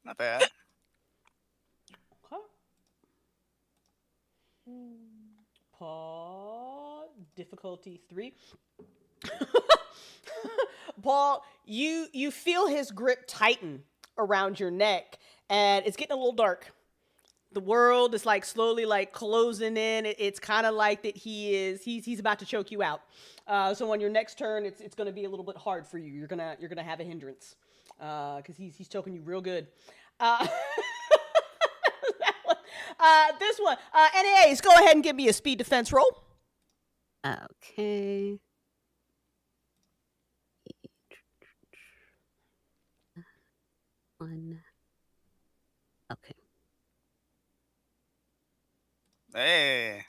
Not bad. Okay. Paul, difficulty 3. Paul, you feel his grip tighten around your neck, and it's getting a little dark. The world is like slowly like closing in. It's kind of like that he's about to choke you out. So on your next turn, it's going to be a little bit hard for you. You're gonna have a hindrance because he's choking you real good. Uh, this one, NAAs, go ahead and give me a speed defense roll. Okay. One. Okay. Hey.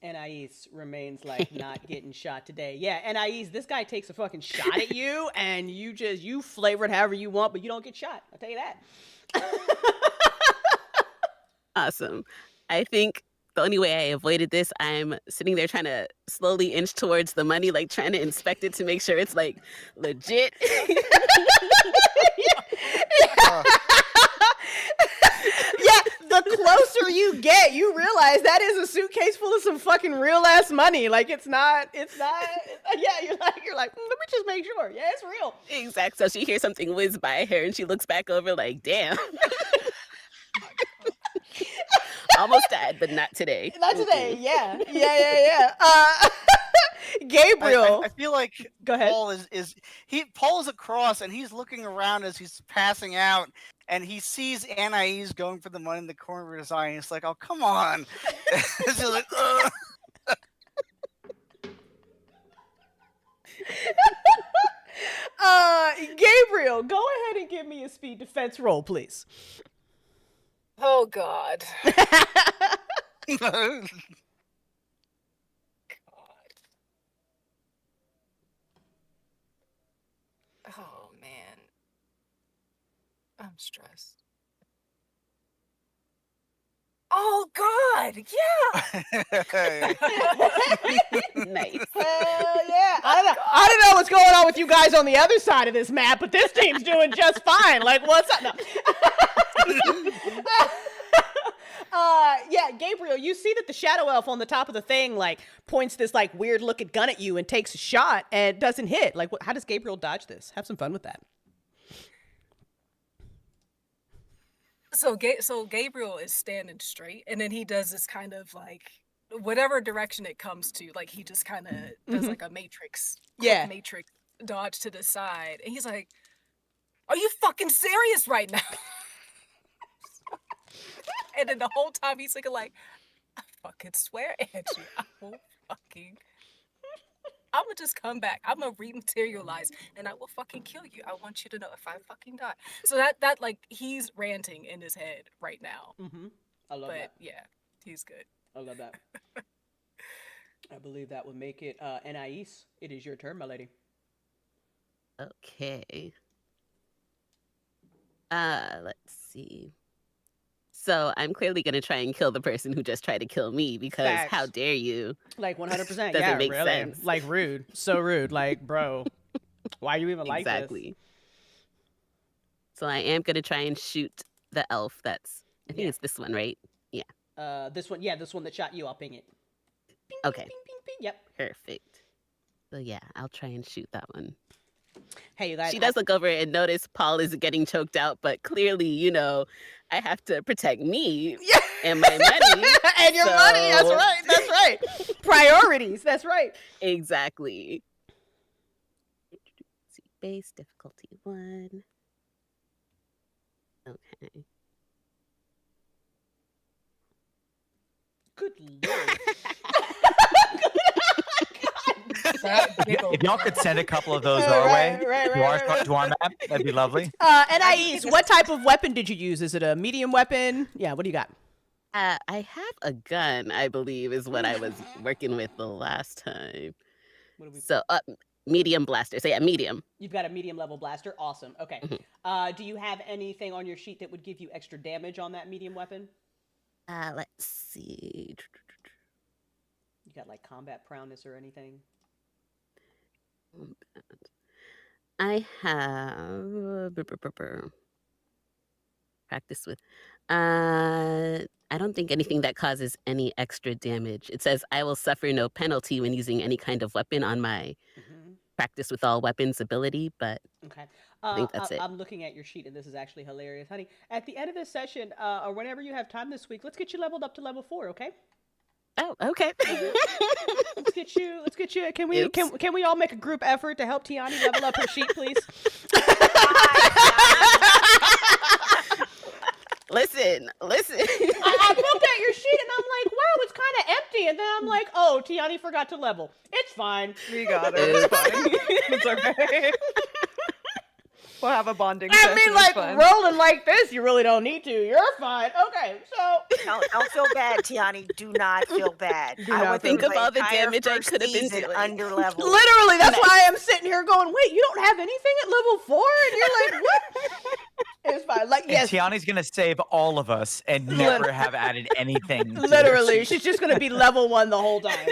Anais remains like not getting shot today. Yeah, Anais, this guy takes a fucking shot at you, and you flavor it however you want, but you don't get shot. I'll tell you that. Awesome. I think the only way I avoided this, I'm sitting there trying to slowly inch towards the money, like trying to inspect it to make sure it's like legit. Uh, Yeah, the closer you get, you realize that is a suitcase full of some fucking real ass money. Like it's not. Yeah, you're like, let me just make sure. Yeah, it's real. Exact. So she hears something whiz by her and she looks back over like, damn. Almost died, but not today. Not today. Yeah. Gabriel. I feel like Go ahead. Paul is across and he's looking around as he's passing out and he sees Anais going for the money in the corner of his eye and he's like, oh come on. It's just like, ugh. Gabriel, go ahead and give me a speed defense roll, please. Oh God. God. Oh man. I'm stressed. Oh God, yeah. Nice. Hell yeah. I don't know what's going on with you guys on the other side of this map, but this team's doing just fine. Like, what's up? No. Yeah, Gabriel, you see that the shadow elf on the top of the thing like points this like weird looking gun at you and takes a shot and doesn't hit. Like, how does Gabriel dodge this? Have some fun with that. So Gabriel is standing straight, and then he does this kind of like whatever direction it comes to, like he just kind of does like a matrix dodge to the side, and he's like, "Are you fucking serious right now?" And then the whole time he's thinking like, "I fucking swear at you, I will fucking." I'm gonna just come back. I'm gonna rematerialize, and I will fucking kill you. I want you to know if I fucking die. So that like he's ranting in his head right now. I love that. But yeah, he's good. I love that. I believe that would make it Anais. It is your turn, my lady. Okay. Let's see. So I'm clearly gonna try and kill the person who just tried to kill me because Facts. how dare you? Like 100%. Doesn't Yeah, make really. sense. Like rude. So rude. Like, bro, why you even like this? Exactly. So I am gonna try and shoot the elf. I think it's this one, right? Yeah. This one. Yeah, this one that shot you. I'll ping it. Ping, Okay. Ping, ping, ping. Yep. Perfect. So yeah, I'll try and shoot that one. Hey, you guys. She does look over and notice Paul is getting choked out, but clearly, I have to protect me and my money. And your money. That's right. That's right. Priorities. That's right. Exactly. See, base difficulty 1. Okay. Good lord. If y'all could send a couple of those our way to our map, that'd be lovely. Anais, what type of weapon did you use? Is it a medium weapon? Yeah, what do you got? I have a gun, I believe, is what I was working with the last time. So, medium blaster. So yeah, medium. You've got a medium level blaster. Awesome. Okay. Do you have anything on your sheet that would give you extra damage on that medium weapon? Let's see. You got like combat prowess or anything? I have practice with. I don't think anything that causes any extra damage. It says I will suffer no penalty when using any kind of weapon on my practice with all weapons ability, but okay. I think that's it. I'm looking at your sheet, and this is actually hilarious, honey. At the end of this session, or whenever you have time this week, let's get you leveled up to level 4, okay? Oh, okay. Let's get you. Can we all make a group effort to help Tiani level up her sheet, please? Listen. I looked at your sheet and I'm like, wow, it's kind of empty. And then I'm like, oh, Tiani forgot to level. It's fine. We got it. It's fine. It's okay. We'll have a bonding session. I mean, like, rolling like this, you really don't need to. You're fine. Okay, so... Don't feel bad, Tiani. Do not feel bad. I would think of all the damage I could have been doing. Under level. Literally, that's why I'm sitting here going, wait, you don't have anything at level 4? And you're like, what? It's fine. Like, yes. And Tiani's going to save all of us and never have added anything. Literally, she's just going to be level 1 the whole time.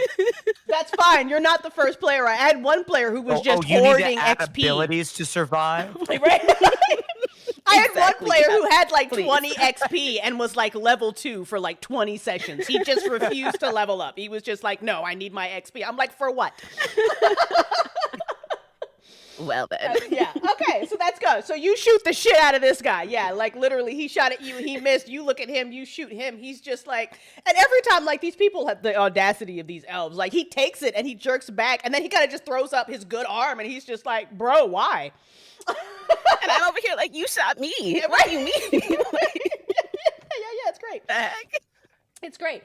That's fine. You're not the first player. I had one player who was just you hoarding need to add XP. abilities to survive. Right? I had one player who had like Please. 20 XP and was like level 2 for like 20 sessions. He just refused to level up. He was just like, no, I need my XP. I'm like, for what? Well then. Yeah. Okay. So that's good. So you shoot the shit out of this guy. Yeah. Like literally, he shot at you. He missed. You look at him. You shoot him. He's just like, and every time, like these people have the audacity of these elves. Like he takes it and he jerks back, and then he kind of just throws up his good arm, and he's just like, bro, why? And I'm over here like, you shot me. What do you mean? Yeah. It's great. It's great.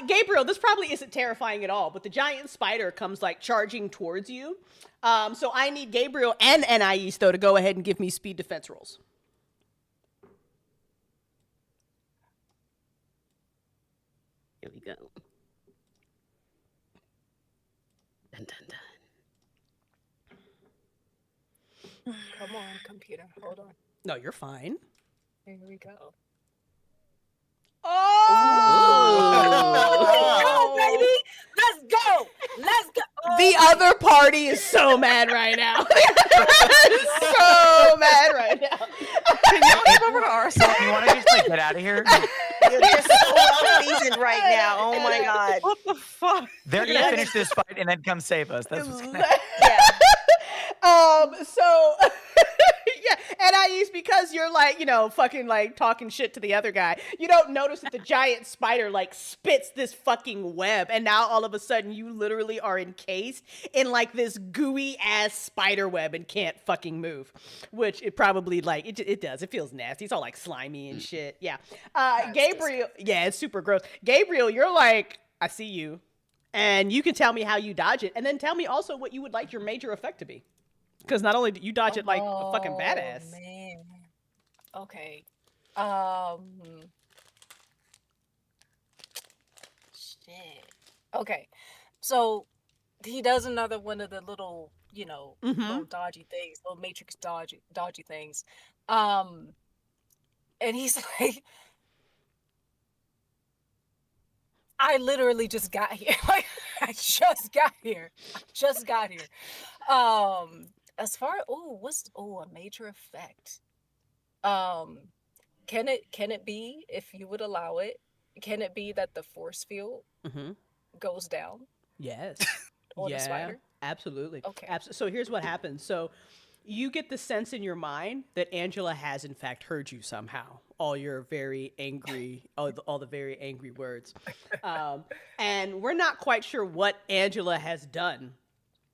Gabriel, this probably isn't terrifying at all, but the giant spider comes like charging towards you. So I need Gabriel and Anais, though, to go ahead and give me speed defense rolls. Here we go. Dun, dun, dun. Come on, computer. Hold on. No, you're fine. Here we go. Oh! Go, baby! Let's go! Let's go! The other party is so mad right now. So mad right now. Can you come over to our side? You want to just like get out of here? You're just so unseasoned right now. Oh my god. What the fuck? They're gonna finish this fight and then come save us. That's what's gonna happen. Yeah. So yeah, and Anais, because you're like, you know, fucking like talking shit to the other guy, you don't notice that the giant spider like spits this fucking web, and now all of a sudden you literally are encased in like this gooey ass spider web and can't fucking move, which it probably like it does. It feels nasty. It's all like slimy and shit. Yeah. Gabriel, yeah, it's super gross. Gabriel, you're like, I see you, and you can tell me how you dodge it, and then tell me also what you would like your major effect to be. Because not only do you dodge it like a fucking badass. Man. Okay. Shit. Okay. So he does another one of the little, you know, little dodgy things, little matrix dodgy things. And he's like, I literally just got here. Like, I just got here. As far a major effect. Can it be, if you would allow it, can it be that the force field goes down? Yes. On the spider? Absolutely. Okay. So here's what happens. So you get the sense in your mind that Angela has in fact heard you somehow. All your very angry, all the very angry words. And we're not quite sure what Angela has done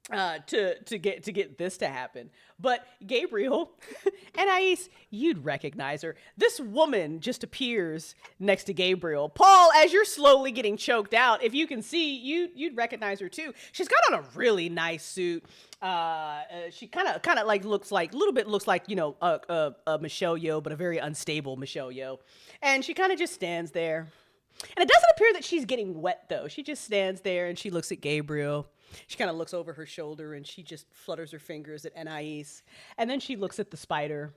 to get this to happen. But Gabriel, Anais, you'd recognize her. This woman just appears next to Gabriel. Paul, as you're slowly getting choked out, if you can see, you'd recognize her too. She's got on a really nice suit. She kind of like looks like you know, a Michelle Yeoh, but a very unstable Michelle Yeoh. And she kind of just stands there. And it doesn't appear that she's getting wet though. She just stands there and she looks at Gabriel. She kind of looks over her shoulder and she just flutters her fingers at Anais. And then she looks at the spider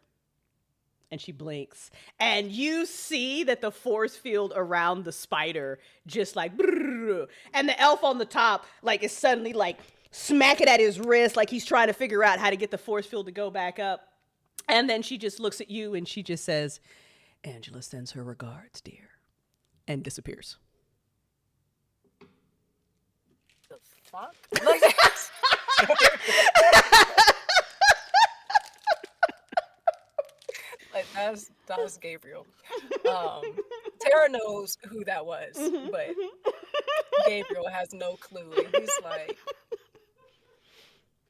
and she blinks. And you see that the force field around the spider just like, brrr, and the elf on the top like is suddenly like smacking at his wrist like he's trying to figure out how to get the force field to go back up. And then she just looks at you and she just says, Angela sends her regards, dear, and disappears. The fuck? Like that's like that's Gabriel. Tara knows who that was, but Gabriel has no clue. And he's like,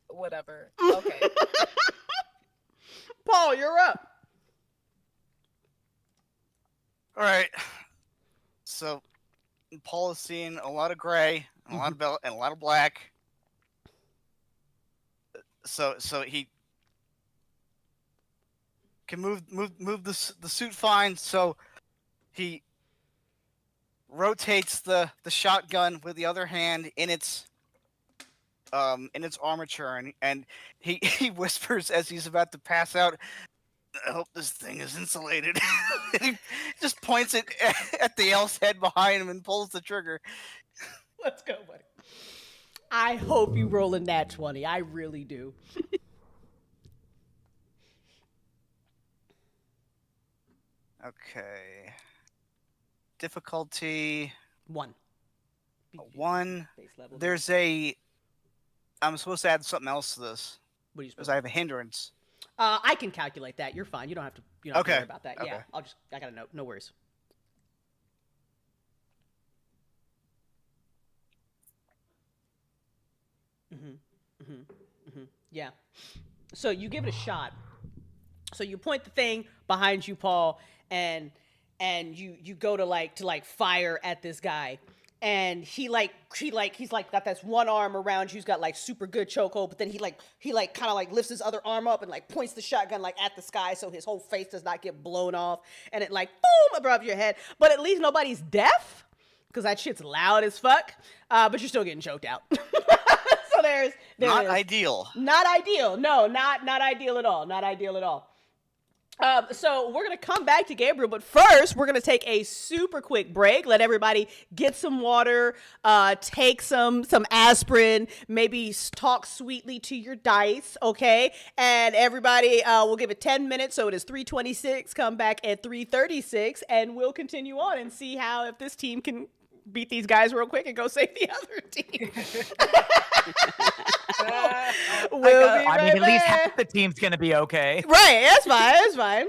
whatever. Okay. Paul, you're up. All right. So, Paul has seen a lot of gray, and a lot of and a lot of black. So he can move the suit fine. So he rotates the shotgun with the other hand in its armature, and he whispers as he's about to pass out, "I hope this thing is insulated." And he just points it at the elf's head behind him and pulls the trigger. Let's go, buddy. I hope you roll a nat 20. I really do. Okay. Difficulty 1. 1. Base level. There's I'm supposed to add something else to this What are you because supposed I have a hindrance. I can calculate that. You're fine. You don't have to. You don't have to Okay. worry about that. Yeah, Okay. I got a note. No worries. Yeah. So you give it a shot. So you point the thing behind you, Paul, and you go to fire at this guy. And he's got this one arm around you. He's got like super good chokehold, but then he kind of lifts his other arm up and like points the shotgun like at the sky so his whole face does not get blown off, and it like boom above your head. But at least nobody's deaf because that shit's loud as fuck. But you're still getting choked out. So there's Not ideal. Not ideal. No, not ideal at all. Not ideal at all. So we're going to come back to Gabriel, but first we're going to take a super quick break. Let everybody get some water, take some aspirin, maybe talk sweetly to your dice, okay? And everybody, we'll give it 10 minutes, so it is 3:26. Come back at 3:36, and we'll continue on and see if this team can beat these guys real quick and go save the other team. We'll be right at least back. half the team's gonna be okay. Right, that's fine, that's fine.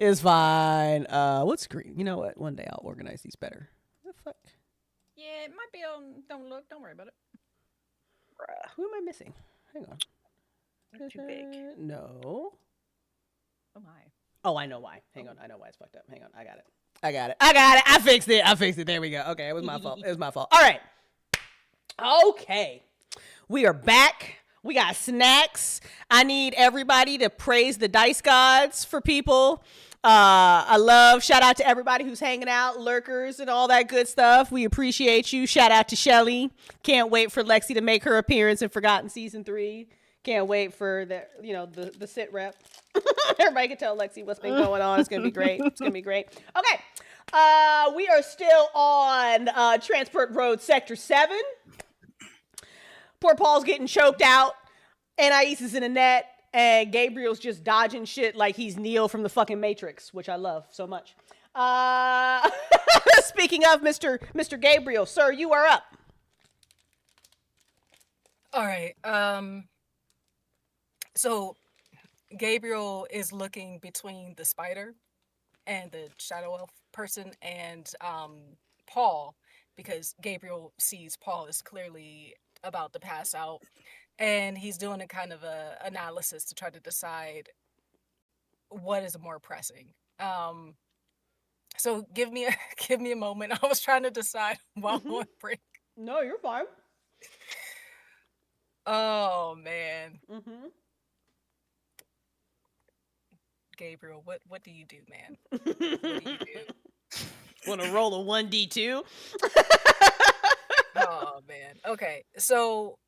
It's fine. What's green? You know what? One day I'll organize these better. What the fuck? Yeah, it might be on. Don't look. Don't worry about it. Who am I missing? Hang on. You're too big. No. Oh my. Oh, I know why. Hang on. I know why it's fucked up. Hang on. I got it. I fixed it. There we go. Okay, it was my fault. All right. Okay. We are back. We got snacks. I need everybody to praise the dice gods for people. Shout out to everybody who's hanging out, lurkers and all that good stuff. We appreciate you. Shout out to Shelly. Can't wait for Lexi to make her appearance in Forgotten Season 3. Can't wait for the sit rep. Everybody can tell Lexi what's been going on. It's gonna be great. Okay. We are still on Transport Road Sector 7. Poor Paul's getting choked out. Anais is in a net. And Gabriel's just dodging shit like he's Neo from the fucking Matrix, which I love so much. Speaking of Mr. Gabriel, sir, you are up. All right. So Gabriel is looking between the spider and the shadow elf person and Paul, because Gabriel sees Paul is clearly about to pass out. And he's doing a kind of a analysis to try to decide what is more pressing. So give me a moment. I was trying to decide while I'm on break. No, you're fine. Oh man. Mm-hmm. Gabriel, what do you do, man? What do you do? Want to roll a 1d2? Oh man. Okay, so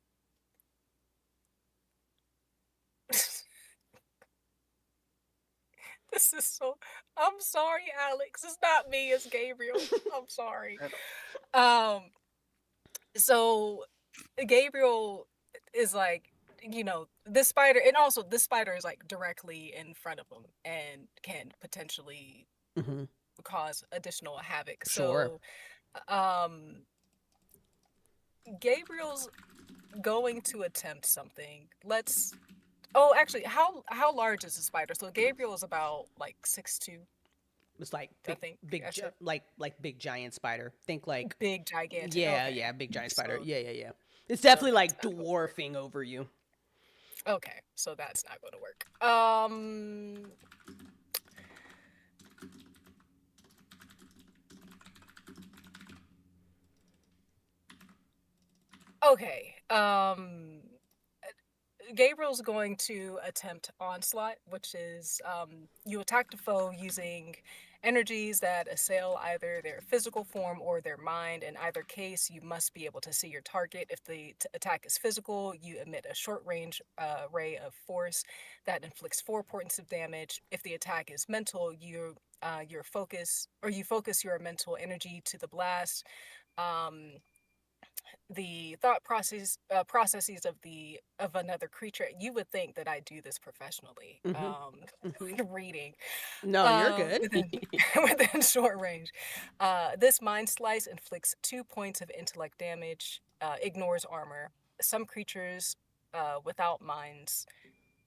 this is so. I'm sorry, Alex. It's not me. It's Gabriel. I'm sorry. So Gabriel is like, this spider, and also this spider is like directly in front of him and can potentially cause additional havoc. Sure. So, Gabriel's going to attempt something. Oh, actually, how large is the spider? So Gabriel is about like 6'2". It's like I think like big giant spider. Think like big gigantic. Yeah, okay. yeah, big giant spider. So- Yeah. It's definitely like dwarfing over you. Okay, so that's not going to work. Okay. Gabriel's going to attempt onslaught, which is you attack the foe using energies that assail either their physical form or their mind. In either case, you must be able to see your target. If the attack is physical, you emit a short-range ray of force that inflicts 4 points of damage. If the attack is mental, you focus your mental energy to the blast. The thought processes of another creature. You would think that I do this professionally. Reading. No, you're good. within short range. This mind slice inflicts 2 points of intellect damage. Ignores armor. Some creatures without minds,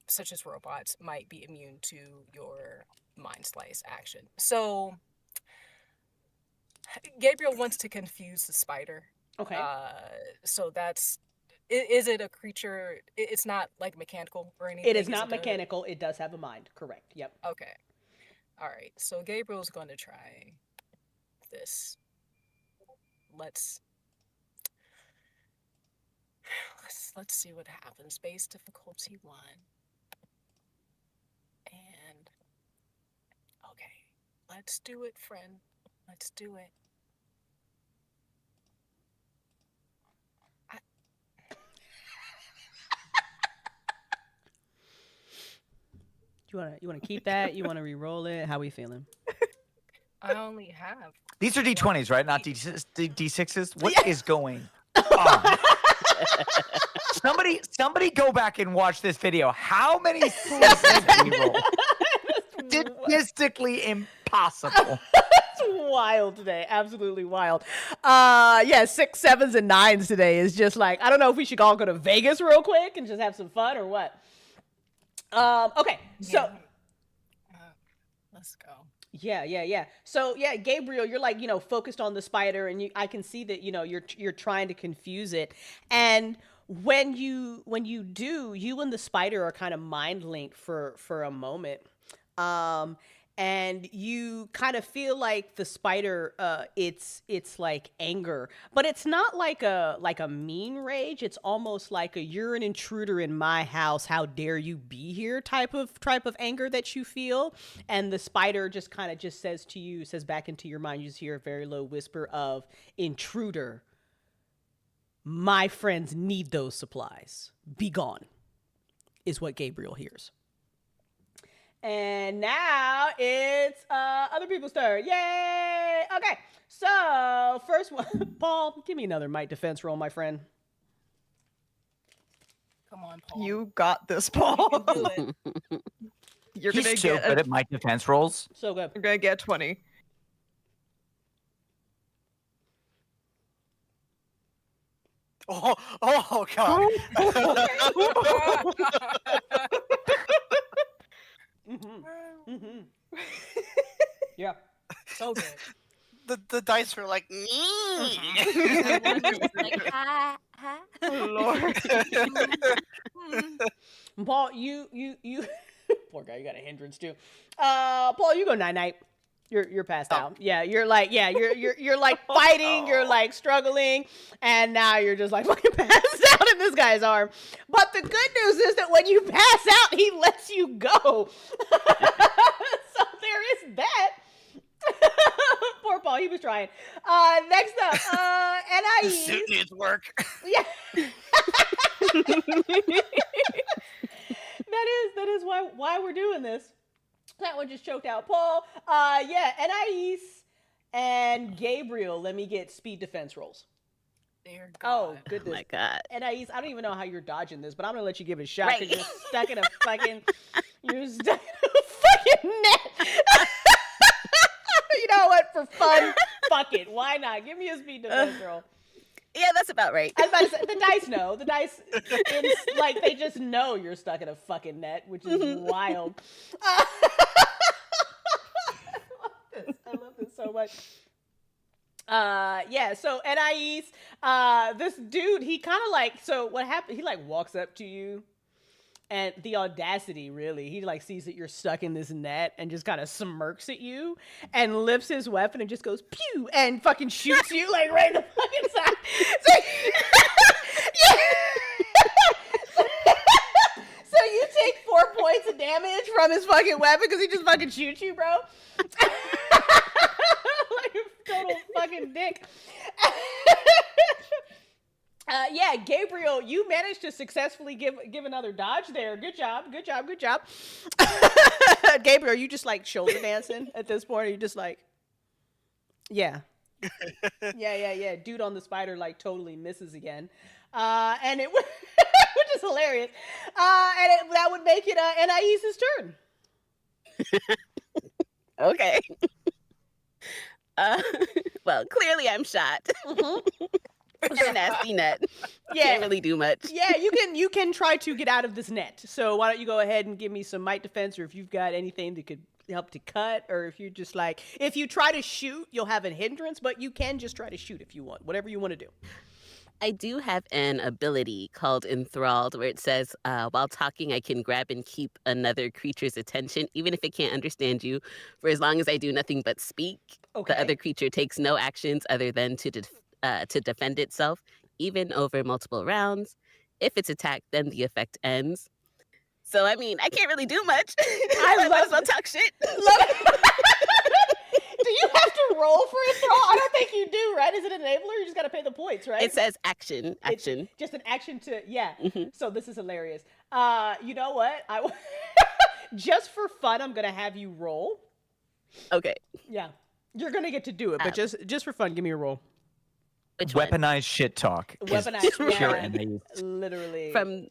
such as robots, might be immune to your mind slice action. So Gabriel wants to confuse the spider. Okay. So that's. Is it a creature? It's not like mechanical or anything. It is not mechanical. It does have a mind. Correct. Yep. Okay. All right. So Gabriel's going to try this. Let's see what happens. Base difficulty 1. And okay, let's do it, friend. Let's do it. You wanna keep that? You wanna re-roll it? How we feeling? I only have. These are D20s, right? Not D6s? What is going on? Somebody go back and watch this video. How many 3s did we roll? Statistically impossible. It's wild today. Absolutely wild. 6, 7s, and 9s today is just like, I don't know if we should all go to Vegas real quick and just have some fun or what. Okay, so Let's go. Yeah. So yeah, Gabriel, you're like, focused on the spider, and I can see that, you're trying to confuse it. And when you do, you and the spider are kind of mind linked for a moment. And you kind of feel like the spider, it's like anger, but it's not like a mean rage. It's almost like you're an intruder in my house, how dare you be here type of anger that you feel. And the spider just kind of says back into your mind, you just hear a very low whisper of, intruder, my friends need those supplies, be gone, is what Gabriel hears. And now it's other people's turn. Yay! Okay, so first one, Paul, give me another might defense roll, my friend. Come on, Paul. You got this, Paul. You can do it. You're He's gonna so get good at my defense rolls. So good. you're gonna get 20. Oh God. Yeah. So good. The dice were like, Like, ha, ha. Oh, Lord. Paul, you poor guy, you got a hindrance too. Paul, you go night. You're passed out. Yeah, you're like fighting, you're like struggling, and now you're just like fucking passed out in this guy's arm. But the good news is that when you pass out, he lets you go. So there is that. Poor Paul, he was trying. Next up, the NIE. suit needs work. Yeah. That is why we're doing this. That one just choked out Paul. Yeah, Anais and Gabriel, let me get speed defense rolls. Dear Oh, God. goodness. Oh my God. Anais, I don't even know how you're dodging this, but I'm gonna let you give it a shot Right. because you're stuck in a fucking net. You know what? For fun, fuck it. Why not? Give me a speed defense roll. Yeah, that's about right. I was about to say, the dice know. The dice, it's like they just know you're stuck in a fucking net, which is wild. I love this so much. Yeah, so Anais, this dude, he kind of like, so what happened, he like walks up to you, and the audacity, really, he like sees that you're stuck in this net and just kind of smirks at you and lifts his weapon and just goes pew and fucking shoots you like right in the fucking side. So you take 4 points of damage from his fucking weapon because he just fucking shoots you, bro. Like a total fucking dick. Yeah, Gabriel, you managed to successfully give another dodge there. Good job. Gabriel, you just like shoulder dancing at this point? Are you just like, yeah. Yeah. Dude on the spider like totally misses again. And it which is hilarious. And that would make it Anais's turn. Okay. Well, clearly I'm shot. It's a nasty net. Yeah. Can't really do much. Yeah, you can try to get out of this net. So why don't you go ahead and give me some might defense, or if you've got anything that could help to cut, or if you just like, if you try to shoot, you'll have a hindrance, but you can just try to shoot if you want, whatever you want to do. I do have an ability called Enthralled where it says, while talking, I can grab and keep another creature's attention, even if it can't understand you, for as long as I do nothing but speak. Okay. The other creature takes no actions other than to defend itself, even over multiple rounds. If it's attacked, then the effect ends. So, I mean, I can't really do much. I might as well talk shit. Do you have to roll for Enthrall? I don't think you do, right? Is it an enabler? You just got to pay the points, right? It says action. It's just an action to, yeah. Mhm. So this is hilarious. You know what? Just for fun, I'm going to have you roll. Okay. Yeah. You're going to get to do it, but just for fun, give me a roll. Which one? Weaponized shit talk. Weaponized, Pure yeah. NAs. Literally. From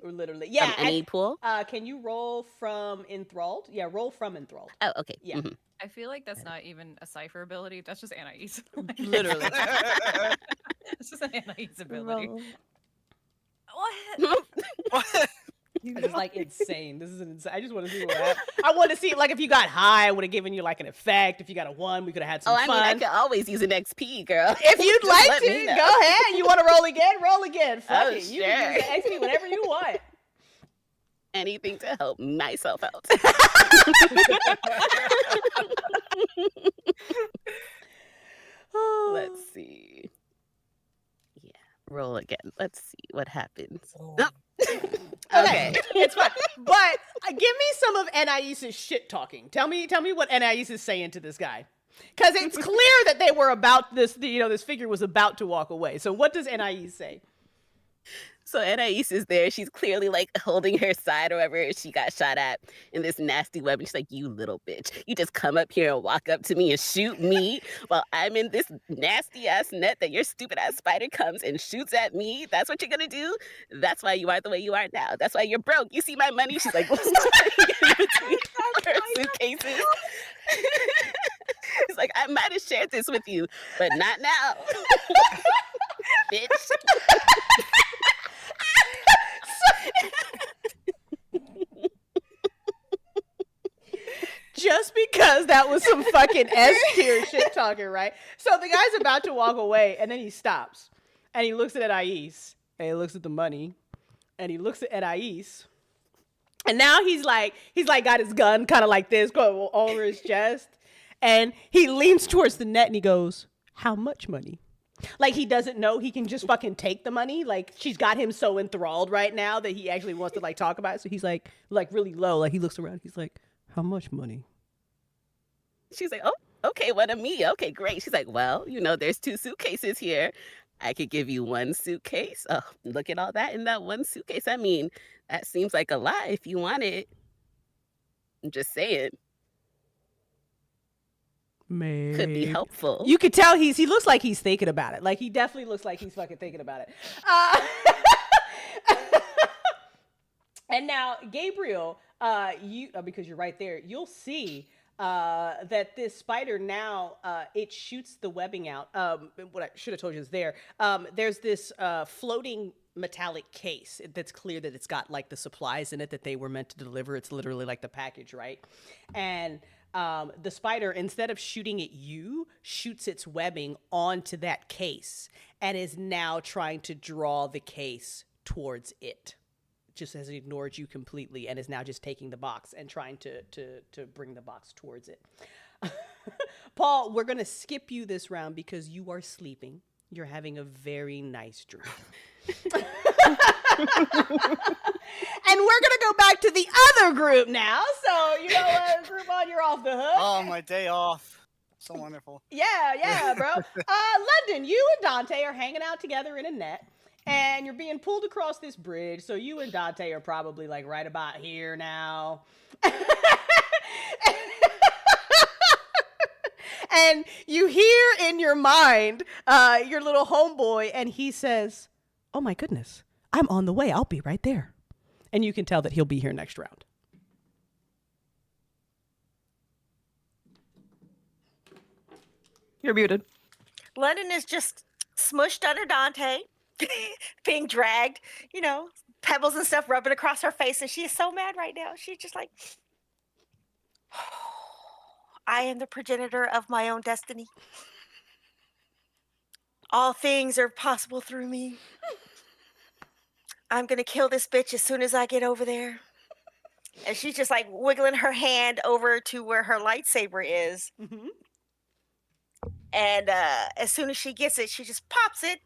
Yeah. From any pool? Can you roll from Enthralled? Yeah, roll from Enthralled. Oh, okay. Yeah. Mhm. I feel like that's not even a Cypher ability. That's just Anais. Literally. It's just an Anais ability. Roll. What? What? It's like insane. This is insane. I just want to see what happens. I want to see, like, if you got high, I would have given you like an effect. If you got a 1, we could have had some fun. I could always use an XP, girl. If you'd Just like let me to, know. go ahead. You want to roll again? Roll again. Fuck it. You sure. can use the XP whenever you want. Anything to help myself out. Let's see. Yeah, roll again. Let's see what happens. Oh. Oh. Okay, it's fine. But give me some of Anais' shit talking. Tell me what Anais is saying to this guy, because it's clear that they were about this. This figure was about to walk away. So what does Anais say? So Anais is there. She's clearly like holding her side or whatever she got shot at in this nasty web. And she's like, you little bitch. You just come up here and walk up to me and shoot me while I'm in this nasty ass net that your stupid ass spider comes and shoots at me. That's what you're going to do? That's why you are the way you are now. That's why you're broke. You see my money? She's like, what's between her suitcases? He's like, I might have shared this with you, but not now. Bitch. Just because that was some fucking S tier shit talking, right? So the guy's about to walk away, and then he stops, and he looks at Anais, and he looks at the money, and he looks at Anais, and now he's like got his gun kind of like this going over his chest, and he leans towards the net, and he goes, "How much money?" Like he doesn't know he can just fucking take the money. Like she's got him so enthralled right now that he actually wants to like talk about it. So he's like really low. Like he looks around. He's like, "How much money?" She's like, oh, okay, what of me? Okay, great. She's like, well, there's 2 suitcases here. I could give you 1 suitcase. Oh, look at all that in that 1 suitcase. I mean, that seems like a lot if you want it. I'm just saying. Maybe. Could be helpful. You could tell he looks like he's thinking about it. Like he definitely looks like he's fucking thinking about it. And now, Gabriel, you because you're right there, you'll see that this spider now it shoots the webbing out. What I should have told you is there's this floating metallic case that's clear that it's got like the supplies in it that they were meant to deliver. It's literally like the package, right? And the spider, instead of shooting at you, shoots its webbing onto that case and is now trying to draw the case towards it. Just has ignored you completely and is now just taking the box and trying to bring the box towards it. Paul, we're going to skip you this round because you are sleeping. You're having a very nice dream. And we're going to go back to the other group now. So, group on, you're off the hook. Oh, my day off. So wonderful. Yeah, bro. London, you and Dante are hanging out together in a net. And you're being pulled across this bridge, so you and Dante are probably like right about here now. And you hear in your mind your little homeboy, and he says, "Oh my goodness, I'm on the way. I'll be right there." And you can tell that he'll be here next round. You're muted. London is just smushed under Dante, being dragged, pebbles and stuff rubbing across her face. And she is so mad right now. She's just like, I am the progenitor of my own destiny. All things are possible through me. I'm going to kill this bitch as soon as I get over there. And she's just like wiggling her hand over to where her lightsaber is. Mm-hmm. And as soon as she gets it, she just pops it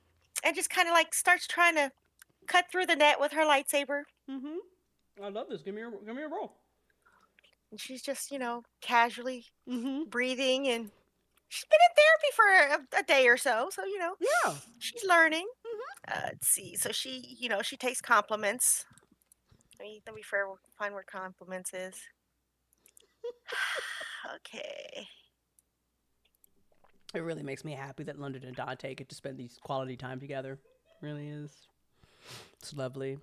and just kind of like starts trying to cut through the net with her lightsaber. Mm-hmm. I love this. Give me a roll. And she's just, casually Mm-hmm. breathing. And she's been in therapy for a day or so. So, Yeah. she's learning. Let's see. So she, she takes compliments. Let me find where compliments is. Okay. It really makes me happy that London and Dante get to spend these quality time together. It really is. It's lovely.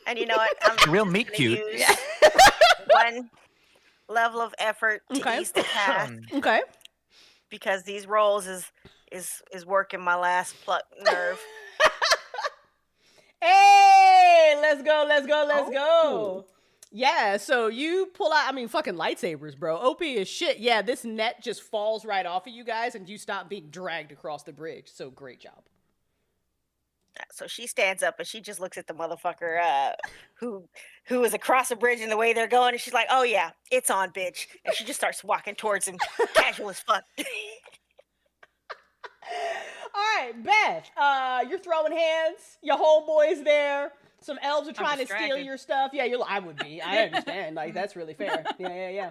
And you know what? I'm Real just meet gonna cute. use one level of effort to ease the task Okay. because these rolls is working my last pluck nerve. Hey, let's go. Yeah, so you pull out, I mean, fucking lightsabers, bro. OP is shit. Yeah, this net just falls right off of you guys and you stop being dragged across the bridge. So great job. So she stands up and she just looks at the motherfucker who is across the bridge and the way they're going, and she's like, "Oh yeah, it's on, bitch." And she just starts walking towards him, casual as fuck. All right, Beth, you're throwing hands. Your homeboy's there. Some elves are trying to steal your stuff. Yeah, I would be. I understand. Like, that's really fair. Yeah.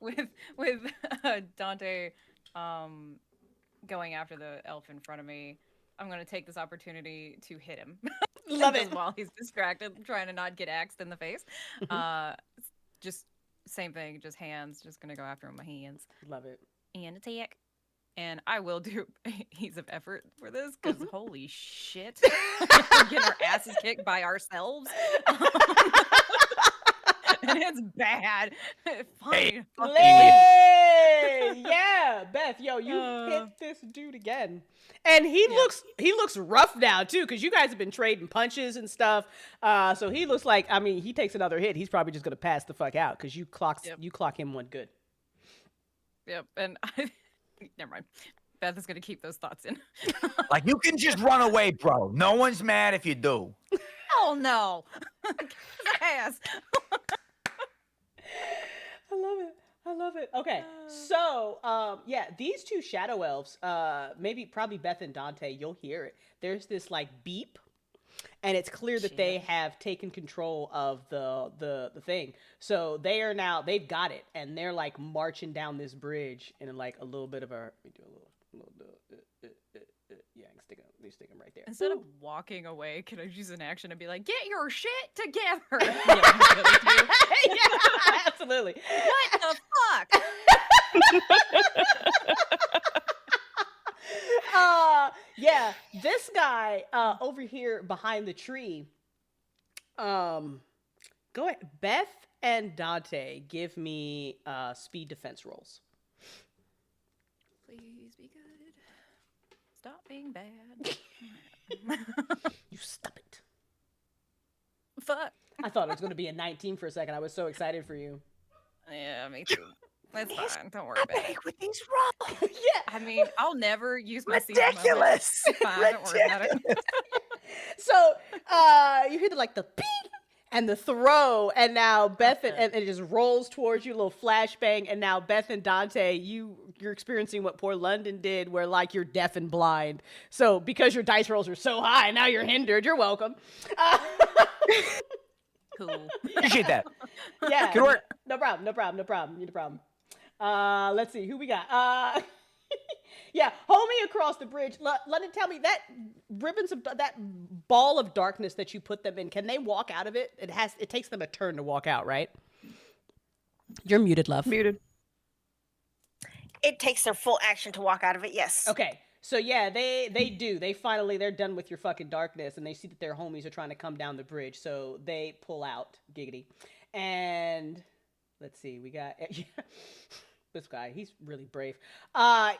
With Dante going after the elf in front of me, I'm going to take this opportunity to hit him. Love it. While he's distracted, trying to not get axed in the face. Just same thing, just hands. Just going to go after him with my hands. Love it. And attack. And I will do ease of effort for this, because holy shit. We're getting our asses kicked by ourselves. And it's bad. Fine. Yeah, Beth, yo, you hit this dude again. And he looks rough now too, because you guys have been trading punches and stuff. So he looks like, I mean, he takes another hit, he's probably just gonna pass the fuck out because you clock him one good. Yep, and never mind. Beth is gonna keep those thoughts in. Like, you can just run away, bro. No one's mad if you do. Hell no. Ass. I love it. Okay, so yeah, these two shadow elves, probably Beth and Dante, you'll hear it. There's this like beep, and it's clear that they have taken control of the thing. So they've got it, and they're like marching down this bridge in like a little bit of a. Let me do a little yeah, I can stick them right there. Instead of walking away, can I use an action and be like, "Get your shit together"? Yeah, absolutely. What the fuck? Yeah, this guy over here behind the tree. Go ahead, Beth and Dante, give me speed defense rolls. Please be good. Stop being bad. You stop it. Fuck. I thought it was going to be a 19 for a second. I was so excited for you. Yeah, me too. That's fine. Don't worry about it. With these rolls. Yeah. I mean, I'll never use my Ridiculous. It's fine. Don't worry about it. So you hear the ping and the throw, and now Beth and it just rolls towards you, a little flashbang, and now Beth and Dante, you're experiencing what poor London did, where like you're deaf and blind. So because your dice rolls are so high, now you're hindered. You're welcome. Cool. Appreciate that. Yeah. Good work. No problem. Let's see who we got. Yeah, homie across the bridge. London, tell me, that that ball of darkness that you put them in, can they walk out of it? It takes them a turn to walk out, right? You're muted, love. Muted. It takes their full action to walk out of it. Yes. Okay. So yeah, they do. They're done with your fucking darkness, and they see that their homies are trying to come down the bridge, so they pull out. Giggity. And let's see, we got this guy. He's really brave.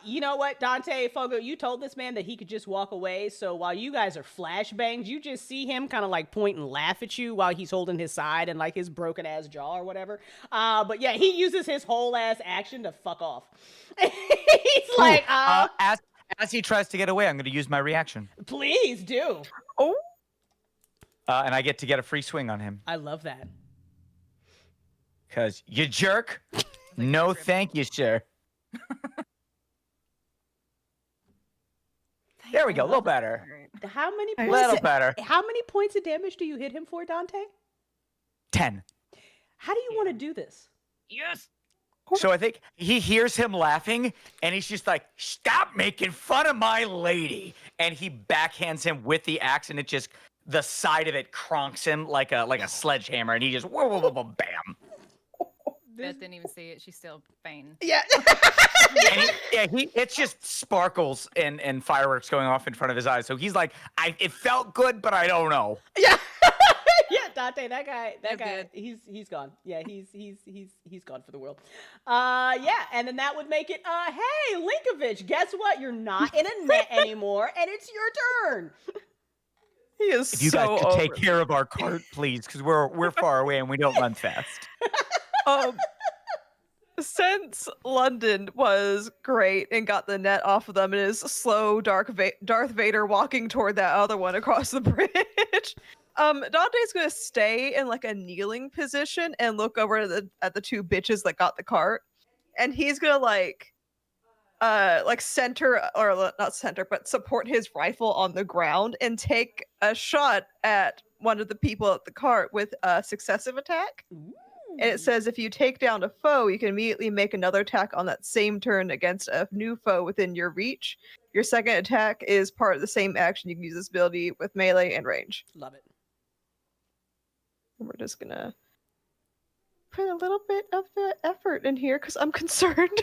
You know what, Dante, Fogo, you told this man that he could just walk away. So while you guys are flashbangs, you just see him kind of like point and laugh at you while he's holding his side and like his broken ass jaw or whatever. But yeah, he uses his whole ass action to fuck off. He's like, as he tries to get away, I'm going to use my reaction. Please do. Oh. And I get to get a free swing on him. I love that. Because you jerk. No, thank you, sir. There we go. A little better. How many A points? little better. How many points of damage do you hit him for, Dante? 10. How do you want to do this? Yes. So I think he hears him laughing, and he's just like, "Stop making fun of my lady!" And he backhands him with the axe, and the side of it cronks him like a sledgehammer, and he just bam. Beth didn't even see it. She's still fainting. Yeah. It's just sparkles and fireworks going off in front of his eyes. So he's like, it felt good, but I don't know. Yeah. Yeah, Dante, that guy, good. he's gone. Yeah, he's gone for the world. Yeah, and then that would make it, hey, Linkovich, guess what? You're not in a net anymore, and it's your turn. He is If you so guys could take over. care of our cart, please, because we're far away and we don't run fast. Since London was great and got the net off of them and is slow Darth Vader walking toward that other one across the bridge, Dante's gonna stay in like a kneeling position and look over at the two bitches that got the cart, and he's gonna like center, or not center, but support his rifle on the ground and take a shot at one of the people at the cart with a successive attack. And it says if you take down a foe, you can immediately make another attack on that same turn against a new foe within your reach. Your second attack is part of the same action. You can use this ability with melee and range. Love it. And we're just gonna put a little bit of effort in here because I'm concerned.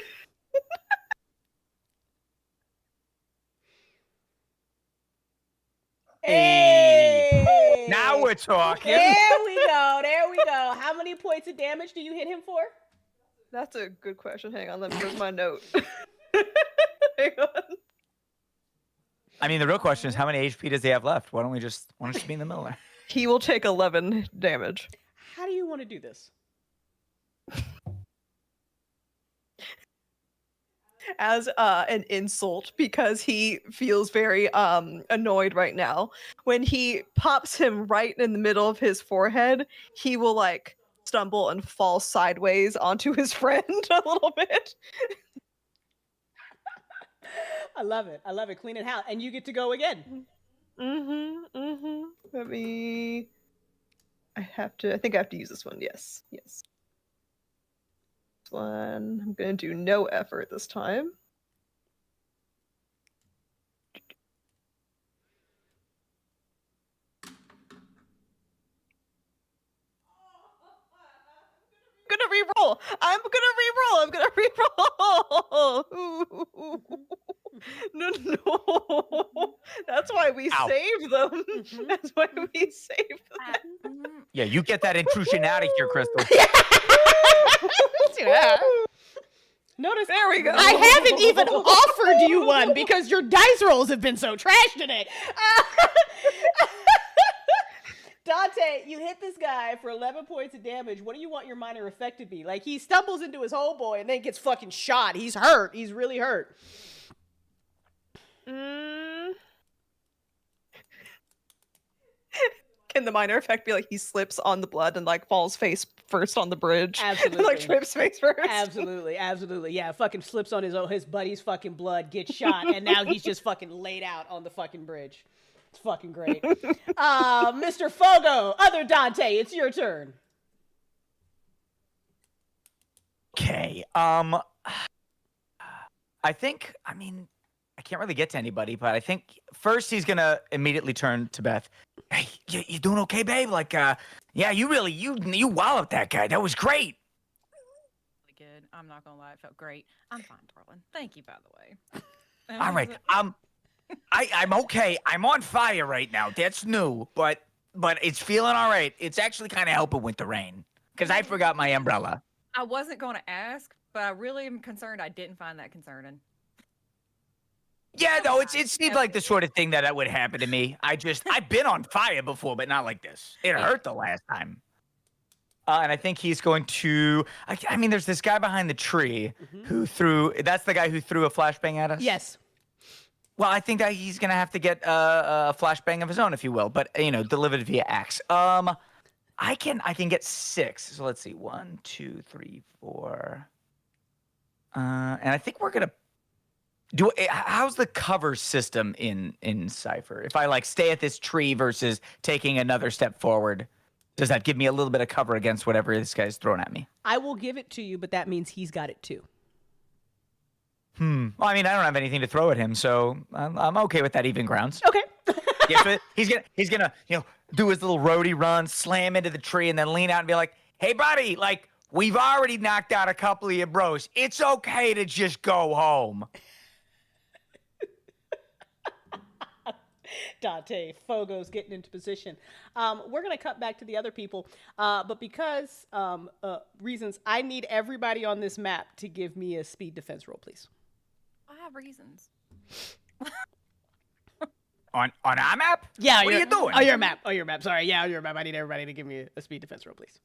Hey! Now we're talking. There we go. There we go. How many points of damage do you hit him for? That's a good question. Hang on, let me where's my note. Hang on. I mean, the real question is how many HP does he have left? Why don't we just be in the middle there? He will take 11 damage. How do you want to do this? As an insult, because he feels very annoyed right now. When he pops him right in the middle of his forehead, he will like stumble and fall sideways onto his friend a little bit. I love it. I love it. Clean it out. And you get to go again. Let me... I think I have to use this one. Yes. This one. I'm going to do no effort this time. I'm gonna reroll. No. That's why we saved them. That's why we saved them. Yeah, you get that intrusion out of here, Crystal. Yeah. Notice, there we go. I haven't even offered you one because your dice rolls have been so trash today. Dante, you hit this guy for 11 points of damage. What do you want your minor effect to be? Like, he stumbles into his homeboy and then gets fucking shot. He's hurt. He's really hurt. Can the minor effect be like he slips on the blood and like falls face first on the bridge? Absolutely. And, like trips face first. Absolutely. Yeah, fucking slips on his buddy's fucking blood, gets shot, and now he's just fucking laid out on the fucking bridge. It's fucking great. Mr. Fogo, other Dante, it's your turn. Okay. I think, I can't really get to anybody, but I think first he's gonna immediately turn to Beth. Hey, you doing okay, babe? Like, yeah, you walloped that guy. That was great. Really good. I'm not gonna lie, it felt great. I'm fine, darling. Thank you, by the way. All right. I'm okay. I'm on fire right now. That's new, but it's feeling all right. It's actually kind of helping with the rain because I forgot my umbrella. I wasn't going to ask, but I really am concerned. I didn't find that concerning. Yeah, no, it seemed like the sort of thing that would happen to me. I've been on fire before, but not like this. It hurt the last time. And I think he's going to. There's this guy behind the tree who threw. That's the guy who threw a flashbang at us. Yes. Well, I think that he's gonna have to get a flashbang of his own, if you will, but delivered via axe. I can get 6. So let's see, 1, 2, 3, 4. And I think we're gonna do. How's the cover system in Cypher? If I stay at this tree versus taking another step forward, does that give me a little bit of cover against whatever this guy's throwing at me? I will give it to you, but that means he's got it too. Well, I don't have anything to throw at him, so I'm okay with that even grounds. Okay. Yeah, so he's gonna do his little roadie run, slam into the tree, and then lean out and be like, "Hey, buddy, we've already knocked out a couple of your bros. It's okay to just go home." Dante, Fogo's getting into position. We're going to cut back to the other people, but because reasons, I need everybody on this map to give me a speed defense roll, please. I have reasons. our map? Yeah. What are you doing? On your map. On your map. Sorry. Yeah, on your map. I need everybody to give me a speed defense roll, please.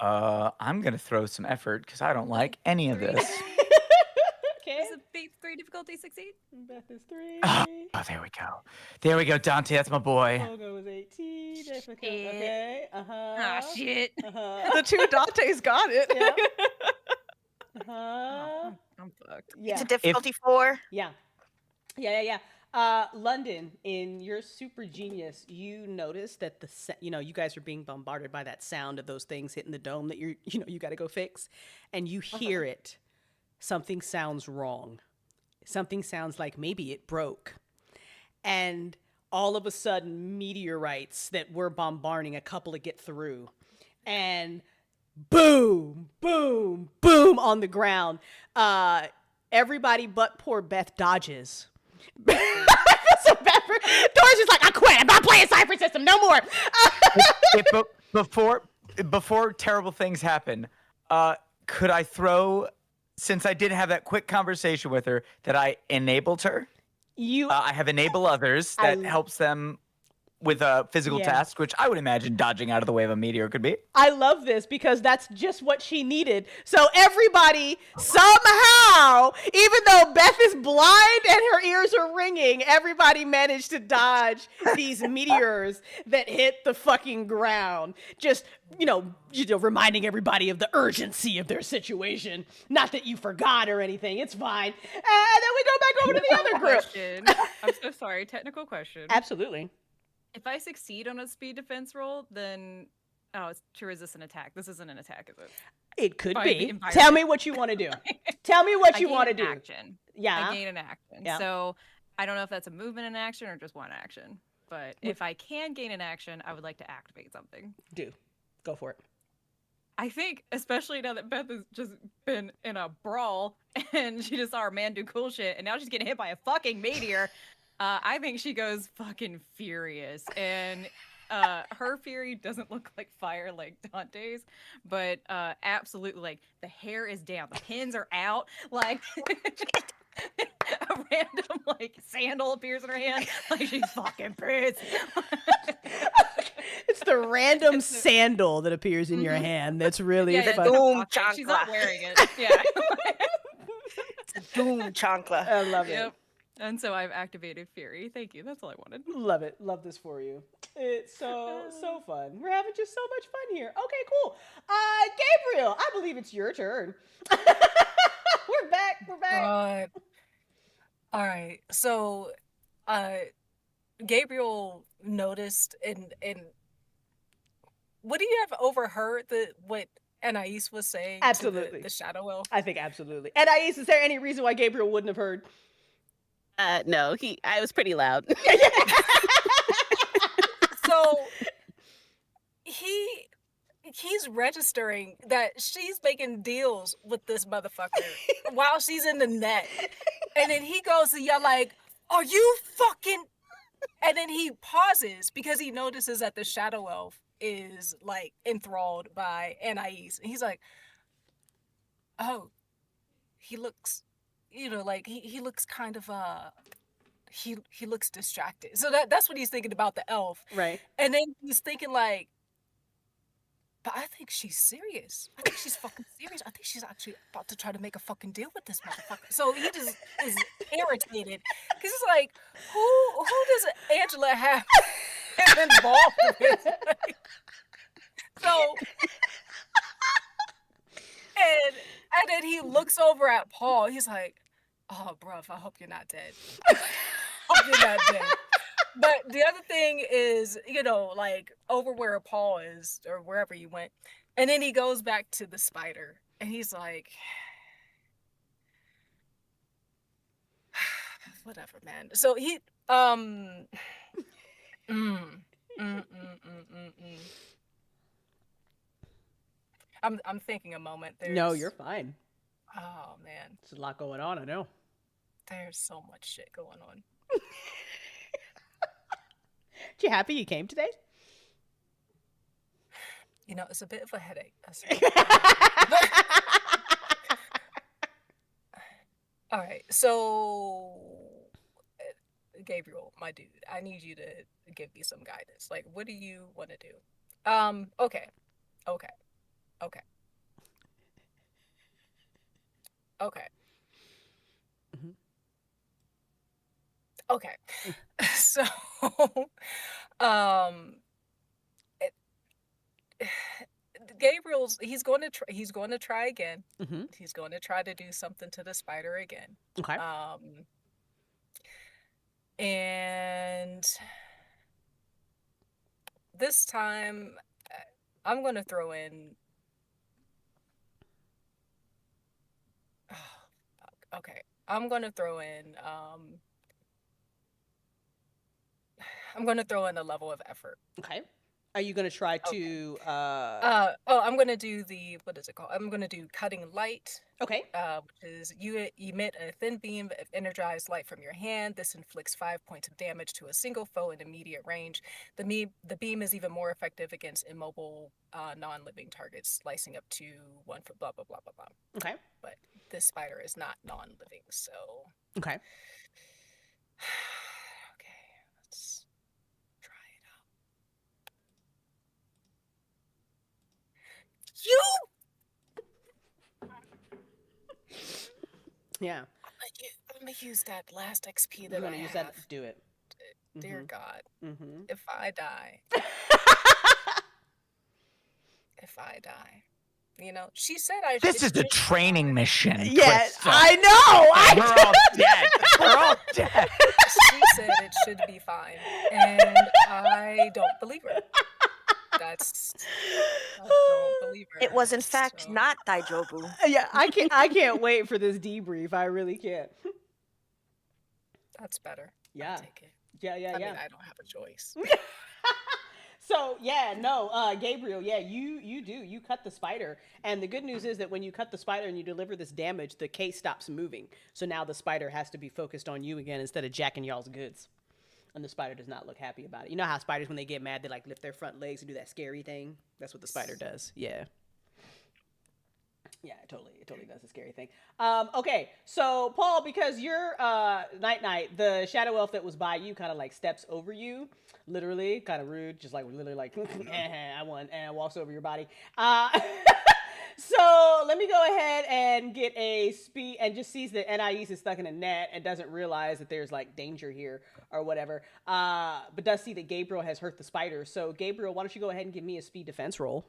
Oh, I'm gonna throw some effort because I don't like any of this. Okay. does the 3 difficulty succeed? Beth is 3. Oh, there we go. There we go, Dante. That's my boy. Pogo is 18. That's okay. Shit. Okay. Ah, shit. The two Dantes got it. Yeah. Oh, I'm fucked. Yeah. It's a difficulty 4. Yeah. London, in your super genius, you notice that you guys are being bombarded by that sound of those things hitting the dome that you got to go fix, and you hear it. Something sounds wrong. Something sounds like maybe it broke, and all of a sudden, meteorites that were bombarding a couple to get through, and boom, boom, boom on the ground. Everybody but poor Beth dodges. I feel so bad for Dora's just like, I quit. I'm not playing Cypher System no more. Before terrible things happen, could I throw, since I did have that quick conversation with her, that I enabled her? I have enable others that helps them with a physical task, which I would imagine dodging out of the way of a meteor could be. I love this because that's just what she needed. So everybody, somehow, even though Beth is blind and her ears are ringing, everybody managed to dodge these meteors that hit the fucking ground. Just, reminding everybody of the urgency of their situation. Not that you forgot or anything. It's fine. And then we go back over to the other group. Question. I'm so sorry. Technical question. Absolutely. If I succeed on a speed defense roll, then it's to resist an attack. This isn't an attack, is it? It could By the be. environment. Tell me what you want to do. Tell me what you want to do. Action. Yeah. I gain an action. Yeah. So I don't know if that's a movement in action or just one action. But if I can gain an action, I would like to activate something. Do. Go for it. I think, especially now that Beth has just been in a brawl and she just saw her man do cool shit, and now she's getting hit by a fucking meteor. I think she goes fucking furious, and her fury doesn't look like fire like Dante's, but absolutely, like, the hair is down, the pins are out, like a random like sandal appears in her hand, like she's fucking pissed. It's the random sandal that appears in your hand. That's really yeah, funny. Doom She's not chancla. wearing it. Yeah. It's a doom chancla. I love it. Yep. And so I've activated Fury. Thank you. That's all I wanted. Love it. Love this for you. It's so fun. We're having just so much fun here. Okay, cool. Gabriel, I believe it's your turn. We're back. We're back. All right. So, Gabriel noticed and would he have overheard what Anais was saying? Absolutely. To the Shadow Elf. I think absolutely. And Ais, is there any reason why Gabriel wouldn't have heard? No, I was pretty loud. So he's registering that she's making deals with this motherfucker while she's in the net. And then he goes to yell like, "Are you fucking..." And then he pauses because he notices that the Shadow Elf is like enthralled by Anais. And he's like, "Oh, he looks, like he looks kind of he looks distracted." So that's what he's thinking about the elf. Right. And then he's thinking like, "But I think she's serious. I think she's fucking serious. I think she's actually about to try to make a fucking deal with this motherfucker." So he just is irritated because it's like, who does Angela have involved with? So, and then he looks over at Paul. He's like, "Oh, bruv, I hope you're not dead. Hope you're not dead." But the other thing is, like over where Paul is or wherever he went. And then he goes back to the spider and he's like, whatever, man. So he, I'm thinking a moment. No, you're fine. Oh, man. There's a lot going on, I know. There's so much shit going on. You happy you came today? It's a bit of a headache. All right. So Gabriel, my dude, I need you to give me some guidance. Like, what do you want to do? Okay. Mhm. Okay. So, um, it, he's going to try again. Mm-hmm. He's going to try to do something to the spider again. Okay. And this time, I'm going to throw in. Okay, I'm going to throw in. I'm going to throw in a level of effort. Okay. Are you going to try to? I'm going to do what is it called? I'm going to do cutting light. Okay. Which is you emit a thin beam of energized light from your hand. This inflicts 5 points of damage to a single foe in immediate range. The beam is even more effective against immobile, non-living targets, slicing up to 1 foot. Blah blah blah blah blah. Okay. But this spider is not non-living, so. Okay. Okay, let's try it out. You. Yeah. I'm gonna use that last XP You're that I going to use have. that. Do it. Dear God, Mm-hmm. if I die, she said I. This is a training mission. Yeah, Crystal. I know. We're all dead. We're all dead. She said it should be fine, and I don't believe her. I don't believe her. It was in fact So- not Daijobu. Yeah, I can't wait for this debrief. I really can't. That's better. Yeah. I'll take it. Yeah. I mean, I don't have a choice. So Gabriel, you cut the spider, and the good news is that when you cut the spider and you deliver this damage, the case stops moving. So now the spider has to be focused on you again instead of jacking y'all's goods. And the spider does not look happy about it. You know how spiders, when they get mad, they like lift their front legs and do that scary thing? That's what the spider does. Yeah. Yeah, it totally does a scary thing. Okay, so Paul, because you're Night, the shadow elf that was by you kind of like steps over you, literally, kind of rude, just like literally like, I won, and walks over your body. So let me go ahead and get a speed, and just sees that Anais is stuck in a net and doesn't realize that there's like danger here or whatever, but does see that Gabriel has hurt the spider. So Gabriel, why don't you go ahead and give me a speed defense roll?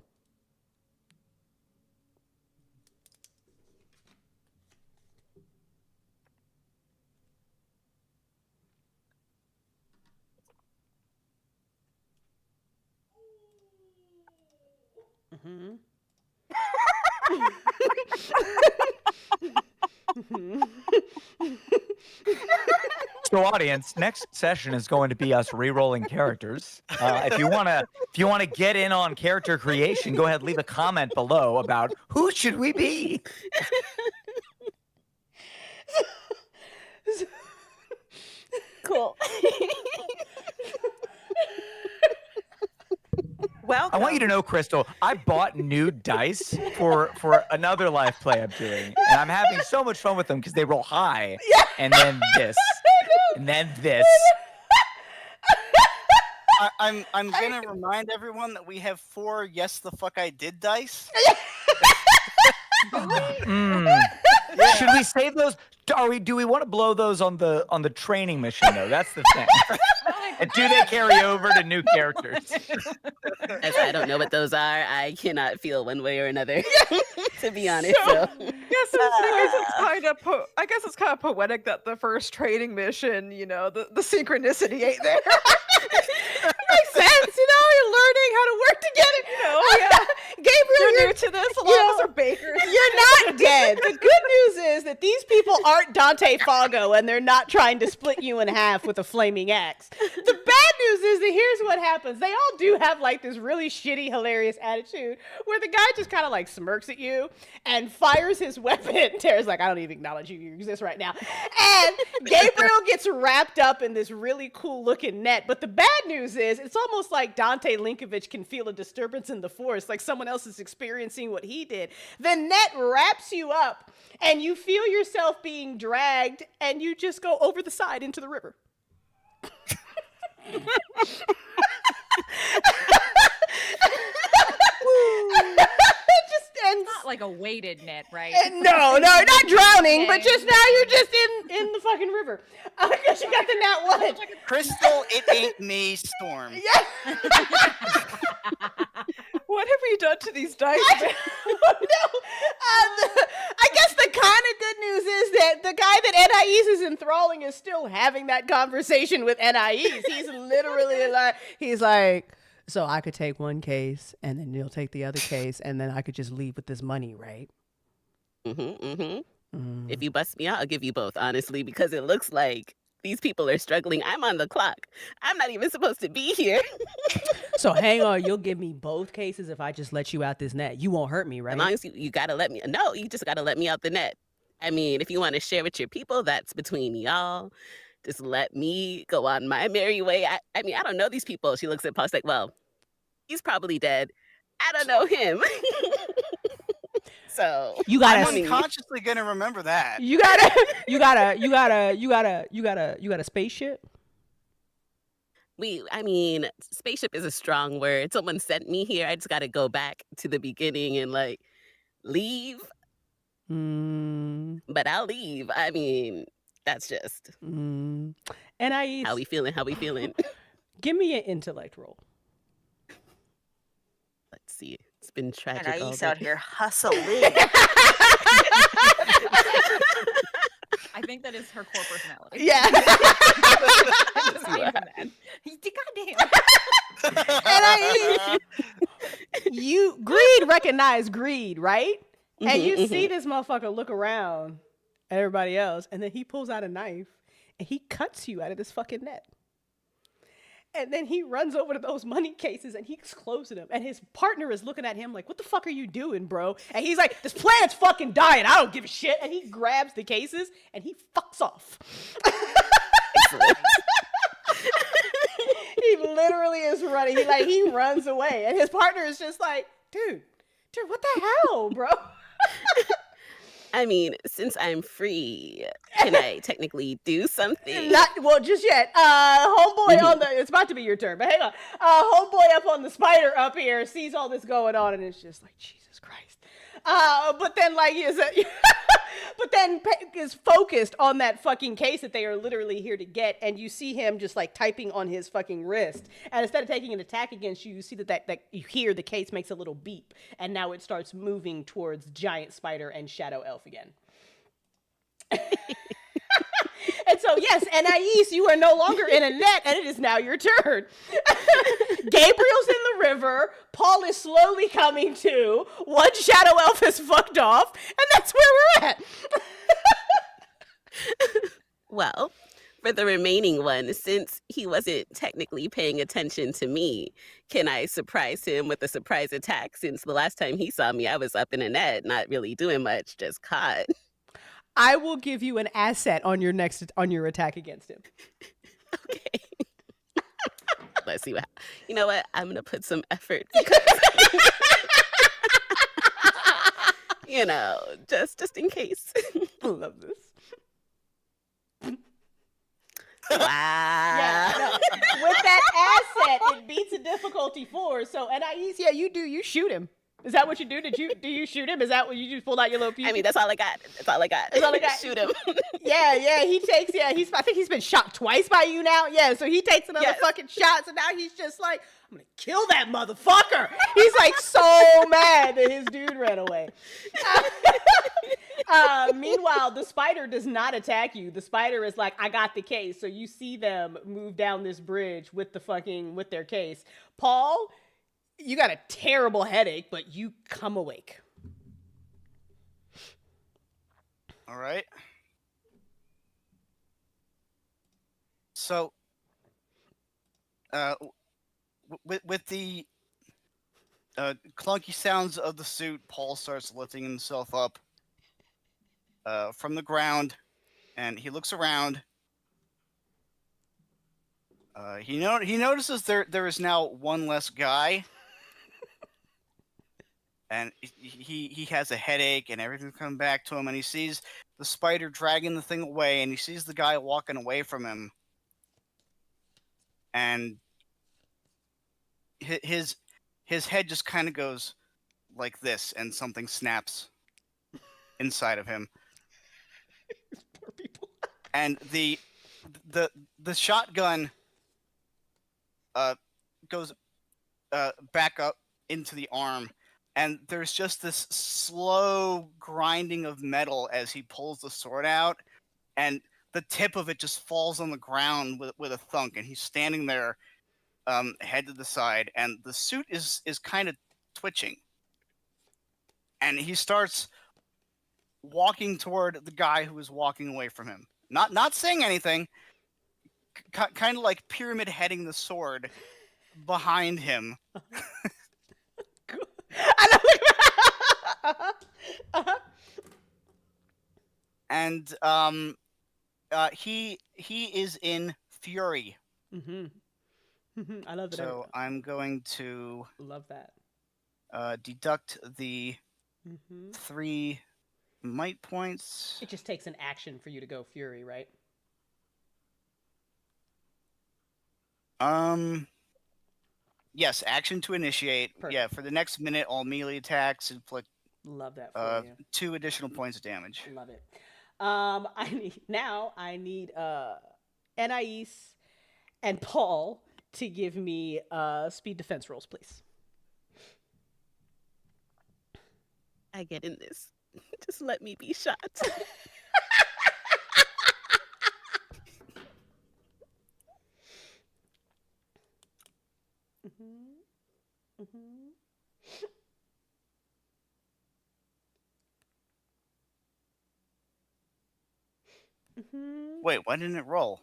Mm-hmm. So, audience, next session is going to be us re-rolling characters. If you wanna get in on character creation, go ahead, leave a comment below about who should we be. Cool. Welcome. I want you to know, Crystal, I bought new dice for another live play I'm doing, and I'm having so much fun with them because they roll high, and then this, and then this. I'm gonna remind everyone that we have 4 yes the fuck I did dice. Should we save those? Do we want to blow those on the training mission though? That's the thing. And do they carry over to new characters? As I don't know what those are, I cannot feel one way or another, to be honest. So. I guess it's kind of poetic that the first training mission, the synchronicity ain't there. Makes sense, you're learning how to work together. Gabriel, You're new to this. A lot of us are bakers. You're not dead. The good news is that these people aren't Dante Fago, and they're not trying to split you in half with a flaming axe. The bad news is that here's what happens. They all do have like this really shitty, hilarious attitude where the guy just kind of like smirks at you and fires his weapon. Tara's like, I don't even acknowledge you exist right now. And Gabriel gets wrapped up in this really cool looking net. But the bad news is it's almost like Dante Linkovich can feel a disturbance in the force, like someone else is experiencing what he did. The net wraps you up and you feel yourself being dragged and you just go over the side into the river. Just ends. Not like a weighted net, right? No, not drowning, but just now you're just in the fucking river. Because you got the nat one. Crystal, it ain't me, Storm. Yeah. What have we done to these dice? I guess the kind of good news is that the guy that Anais is enthralling is still having that conversation with Anais. He's literally like, so I could take one case and then you'll take the other case and then I could just leave with this money, right? If you bust me out, I'll give you both, honestly, because it looks like these people are struggling. I'm on the clock. I'm not even supposed to be here. So hang on, you'll give me both cases if I just let you out this net. You won't hurt me, right? As long as you gotta let me. No, you just gotta let me out the net. I mean, if you want to share with your people, that's between y'all. Just let me go on my merry way. I mean, I don't know these people. She looks at Paul, like, well, he's probably dead. I don't know him. So You gotta I'm unconsciously gonna remember that. You got a spaceship? I mean, spaceship is a strong word. Someone sent me here. I just got to go back to the beginning and like leave. But I'll leave. I mean, that's just. And how we feeling? How we feeling? Give me an intellect roll. Let's see. It's been tragic. And all Ice day. out here hustling. I think that is her core personality. Yeah. I'm just saying that. Goddamn. You greed recognize greed, right? And you see this motherfucker look around at everybody else, and then he pulls out a knife and he cuts you out of this fucking net. And then he runs over to those money cases and he's closing them. And his partner is looking at him like, what the fuck are you doing, bro? And he's like, this planet's fucking dying. I don't give a shit. And he grabs the cases and he fucks off. He literally is running. He runs away. And his partner is just like, dude, what the hell, bro? I mean, since I'm free, can I technically do something? Not well, just yet. Homeboy on the. It's about to be your turn, but hang on. Homeboy up on the spider up here sees all this going on, and it's just like Jesus Christ. But then but then is focused on that fucking case that they are literally here to get, and you see him just like typing on his fucking wrist. And instead of taking an attack against you, you see that you hear the case makes a little beep, and now it starts moving towards giant spider and shadow elf again. And so, yes, Anais, you are no longer in a net, and it is now your turn. Gabriel's in the river. Paul is slowly coming to. One shadow elf is fucked off, and that's where we're at. Well, for the remaining one, since he wasn't technically paying attention to me, can I surprise him with a surprise attack? Since the last time he saw me, I was up in a net, not really doing much, just caught. I will give you an asset on your attack against him. Okay. Let's see what. You know what? I'm gonna put some effort. Just in case. I love this. Wow. Yeah, no. With that asset, it beats a difficulty 4. So, Anais, yeah, you shoot him. Is that what you do? Do you shoot him? Is that what you just pulled out your little piece? I mean, that's all I got. That's all I got. Shoot him. Yeah, he takes, I think he's been shot twice by you now. Yeah, so he takes another fucking shot. So now he's just like, I'm going to kill that motherfucker. He's like so mad that his dude ran away. Meanwhile, the spider does not attack you. The spider is like, I got the case. So you see them move down this bridge with their case. Paul, you got a terrible headache, but you come awake. All right. So, with the clunky sounds of the suit, Paul starts lifting himself up from the ground, and he looks around. He notices there is now one less guy. And he has a headache and everything's coming back to him, and he sees the spider dragging the thing away, and he sees the guy walking away from him. and his head just kind of goes like this, and something snaps inside of him. Poor people. And the shotgun goes back up into the arm, and there's just this slow grinding of metal as he pulls the sword out, and the tip of it just falls on the ground with a thunk, and he's standing there, head to the side, and the suit is kind of twitching, and he starts walking toward the guy who is walking away from him, not saying anything, kind of like pyramid heading the sword behind him. And he is in fury. I love that. So I'm going to love that. Deduct the 3 might points. It just takes an action for you to go fury, right? Yes, action to initiate. Perfect. Yeah, for the next minute, all melee attacks inflict Love that for you. 2 additional points of damage. Love it. I need Anais and Paul to give me speed defense rolls, please. I get in this. Just let me be shot. Wait, why didn't it roll?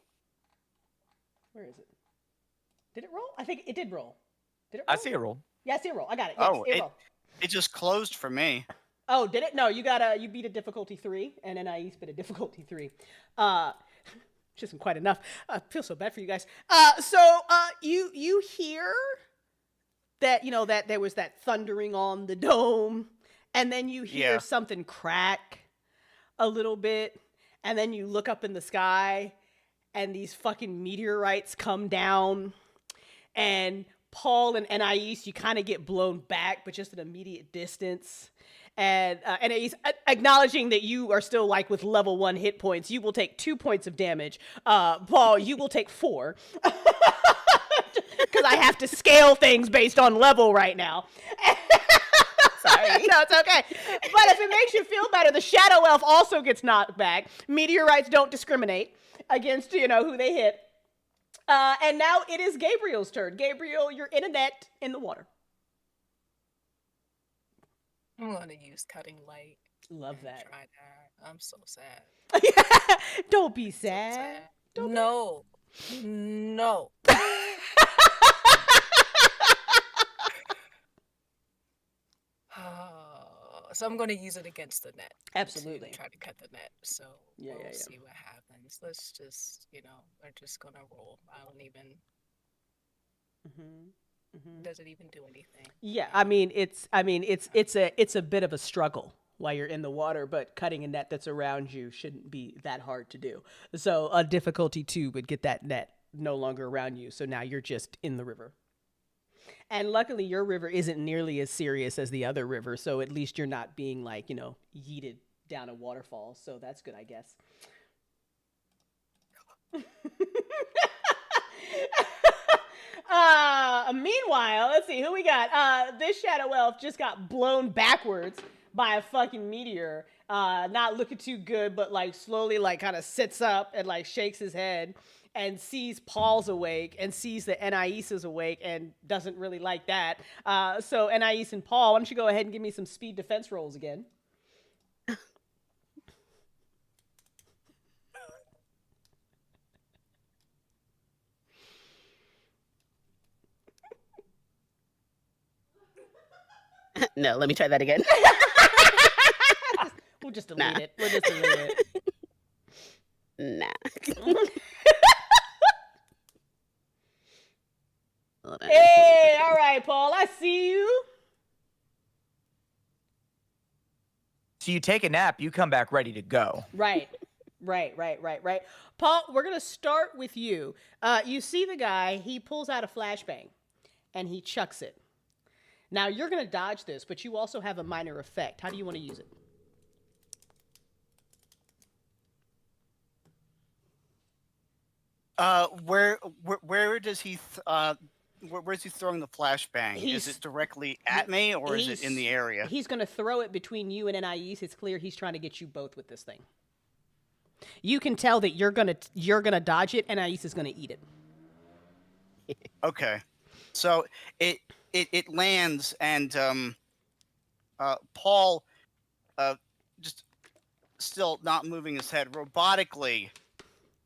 Where is it? Did it roll? I think it did roll. Did it roll? I see a roll. Yeah, I see a roll. I got it. Yes, Oh, it just closed for me. Oh, did it? No, you beat a difficulty 3, and Anais beat a difficulty 3. Which isn't quite enough. I feel so bad for you guys. So you hear that, that there was that thundering on the dome, and then you hear something crack a little bit, and then you look up in the sky, and these fucking meteorites come down, and Paul and Anais, you kind of get blown back, but just an immediate distance. And Anais, acknowledging that you are still like with level 1 hit points, you will take 2 points of damage. Paul, you will take 4. Because I have to scale things based on level right now. Sorry. No, it's okay. But if it makes you feel better, the Shadow Elf also gets knocked back. Meteorites don't discriminate against, who they hit. And now it is Gabriel's turn. Gabriel, you're in a net in the water. I'm gonna use cutting light. Love that. Try that. I'm so sad. Don't be sad. No. So I'm going to use it against the net. Absolutely. Try to cut the net. So we'll see what happens. Let's just, we're just going to roll. I don't even... Does it even do anything? Yeah, it's a bit of a struggle while you're in the water, but cutting a net that's around you shouldn't be that hard to do. So a difficulty 2 would get that net no longer around you. So now you're just in the river. And luckily your river isn't nearly as serious as the other river, so at least you're not being like, yeeted down a waterfall. So that's good, I guess. Meanwhile, let's see who we got. This Shadow Elf just got blown backwards by a fucking meteor. Not looking too good, but like slowly like kind of sits up and like shakes his head and sees Paul's awake and sees that Anais is awake and doesn't really like that. So Anais and Paul, why don't you go ahead and give me some speed defense rolls again? No, let me try that again. We'll just delete it. We'll just delete it. Nah. Hey, all right, Paul, I see you. So you take a nap, you come back ready to go. Right. Right. Paul, we're going to start with you. You see the guy, he pulls out a flashbang and he chucks it. Now, you're going to dodge this, but you also have a minor effect. How do you want to use it? Where does he where's he throwing the flashbang? Is it directly at me, or is it in the area? He's going to throw it between you and Anais. It's clear he's trying to get you both with this thing. You can tell that you're gonna dodge it, and Anais is gonna eat it. Okay, so it lands, and Paul, just still not moving his head robotically,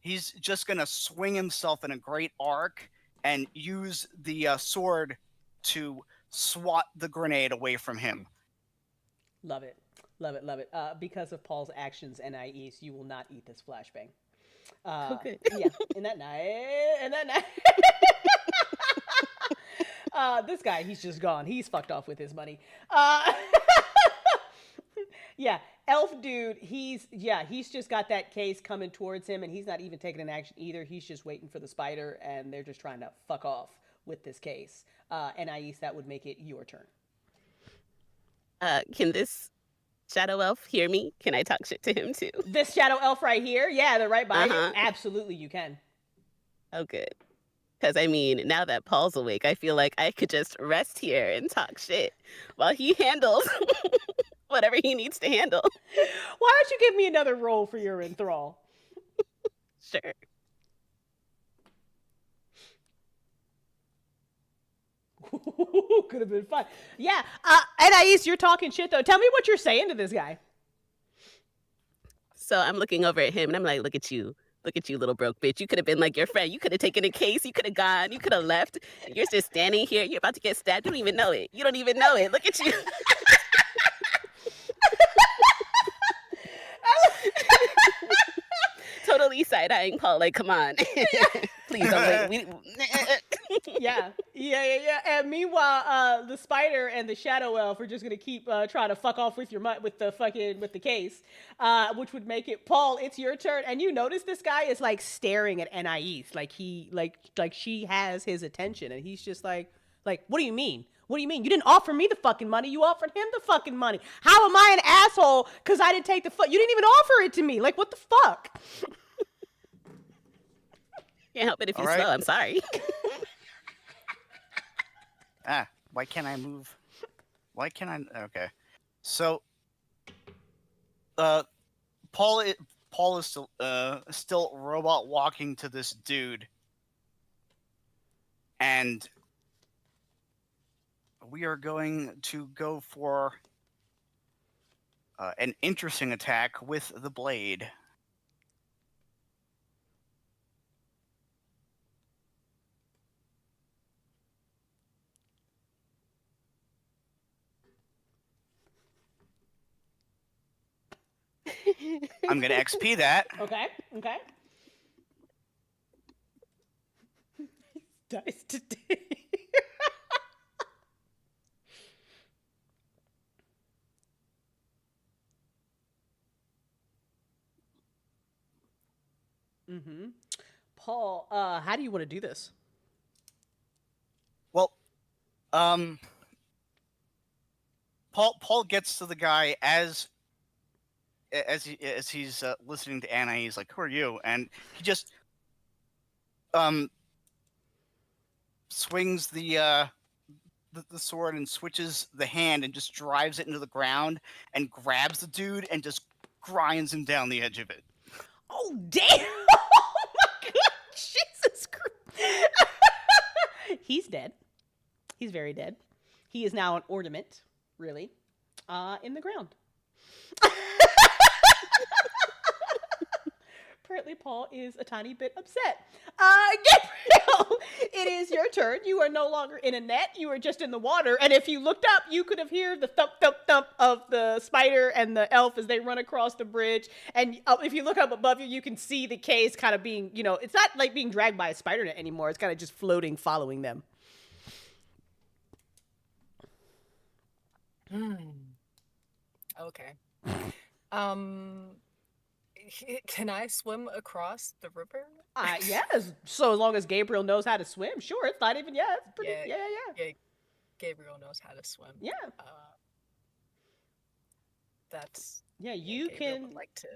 he's just gonna swing himself in a great arc and use the sword to swat the grenade away from him. Love it. Because of Paul's actions, Anais, you will not eat this flashbang. Okay. Yeah, isn't that nice? This guy, he's just gone. He's fucked off with his money. Yeah, elf dude, he's just got that case coming towards him, and he's not even taking an action either. He's just waiting for the spider, and they're just trying to fuck off with this case. Anais, that would make it your turn. Can this shadow elf hear me? Can I talk shit to him too? This shadow elf right here? Yeah, they're right by you. Absolutely, you can. Oh, good. Because, I mean, now that Paul's awake, I feel like I could just rest here and talk shit while he handles whatever he needs to handle. Why don't you give me another roll for your enthrall? Sure. Could have been fun. Yeah. Anais, you're talking shit, though. Tell me what you're saying to this guy. So I'm looking over at him, and I'm like, look at you, little broke bitch. You could have been like your friend. You could have taken a case. You could have gone. You could have left. You're just standing here. You're about to get stabbed. You don't even know it. Look at you. Totally side-eyeing Paul, like, come on. Please don't wait. Yeah. And meanwhile, the spider and the shadow elf are just gonna keep trying to fuck off with the case, which would make it Paul. It's your turn, and you notice this guy is like staring at Anais, like she has his attention, and he's just like, what do you mean? What do you mean? You didn't offer me the fucking money. You offered him the fucking money. How am I an asshole? Because I didn't take the you didn't even offer it to me. Like, what the fuck? Can't help it if you're All right. slow. I'm sorry. Why can't I move? Okay. So, Paul is still robot walking to this dude, and we are going to go for an interesting attack with the blade. I'm going to XP that. Okay. Dice today. Paul, how do you want to do this? Well, Paul gets to the guy as he's listening to Anna. He's like, "Who are you?" And he just swings the sword and switches the hand and just drives it into the ground and grabs the dude and just grinds him down the edge of it. Oh, damn! Oh my god! Jesus Christ! He's dead. He's very dead. He is now an ornament, really, in the ground. Apparently, Paul is a tiny bit upset. Gabriel, it is your turn. You are no longer in a net. You are just in the water. And if you looked up, you could have heard the thump, thump, thump of the spider and the elf as they run across the bridge. And if you look up above you, you can see the case kind of being, it's not like being dragged by a spider net anymore. It's kind of just floating, following them. Okay. Can I swim across the river? Yes. So as long as Gabriel knows how to swim, sure. It's not even. Yeah, it's pretty. Yeah. Yeah. Gabriel knows how to swim. Yeah. That's Yeah. yeah, You Gabriel can. would like to.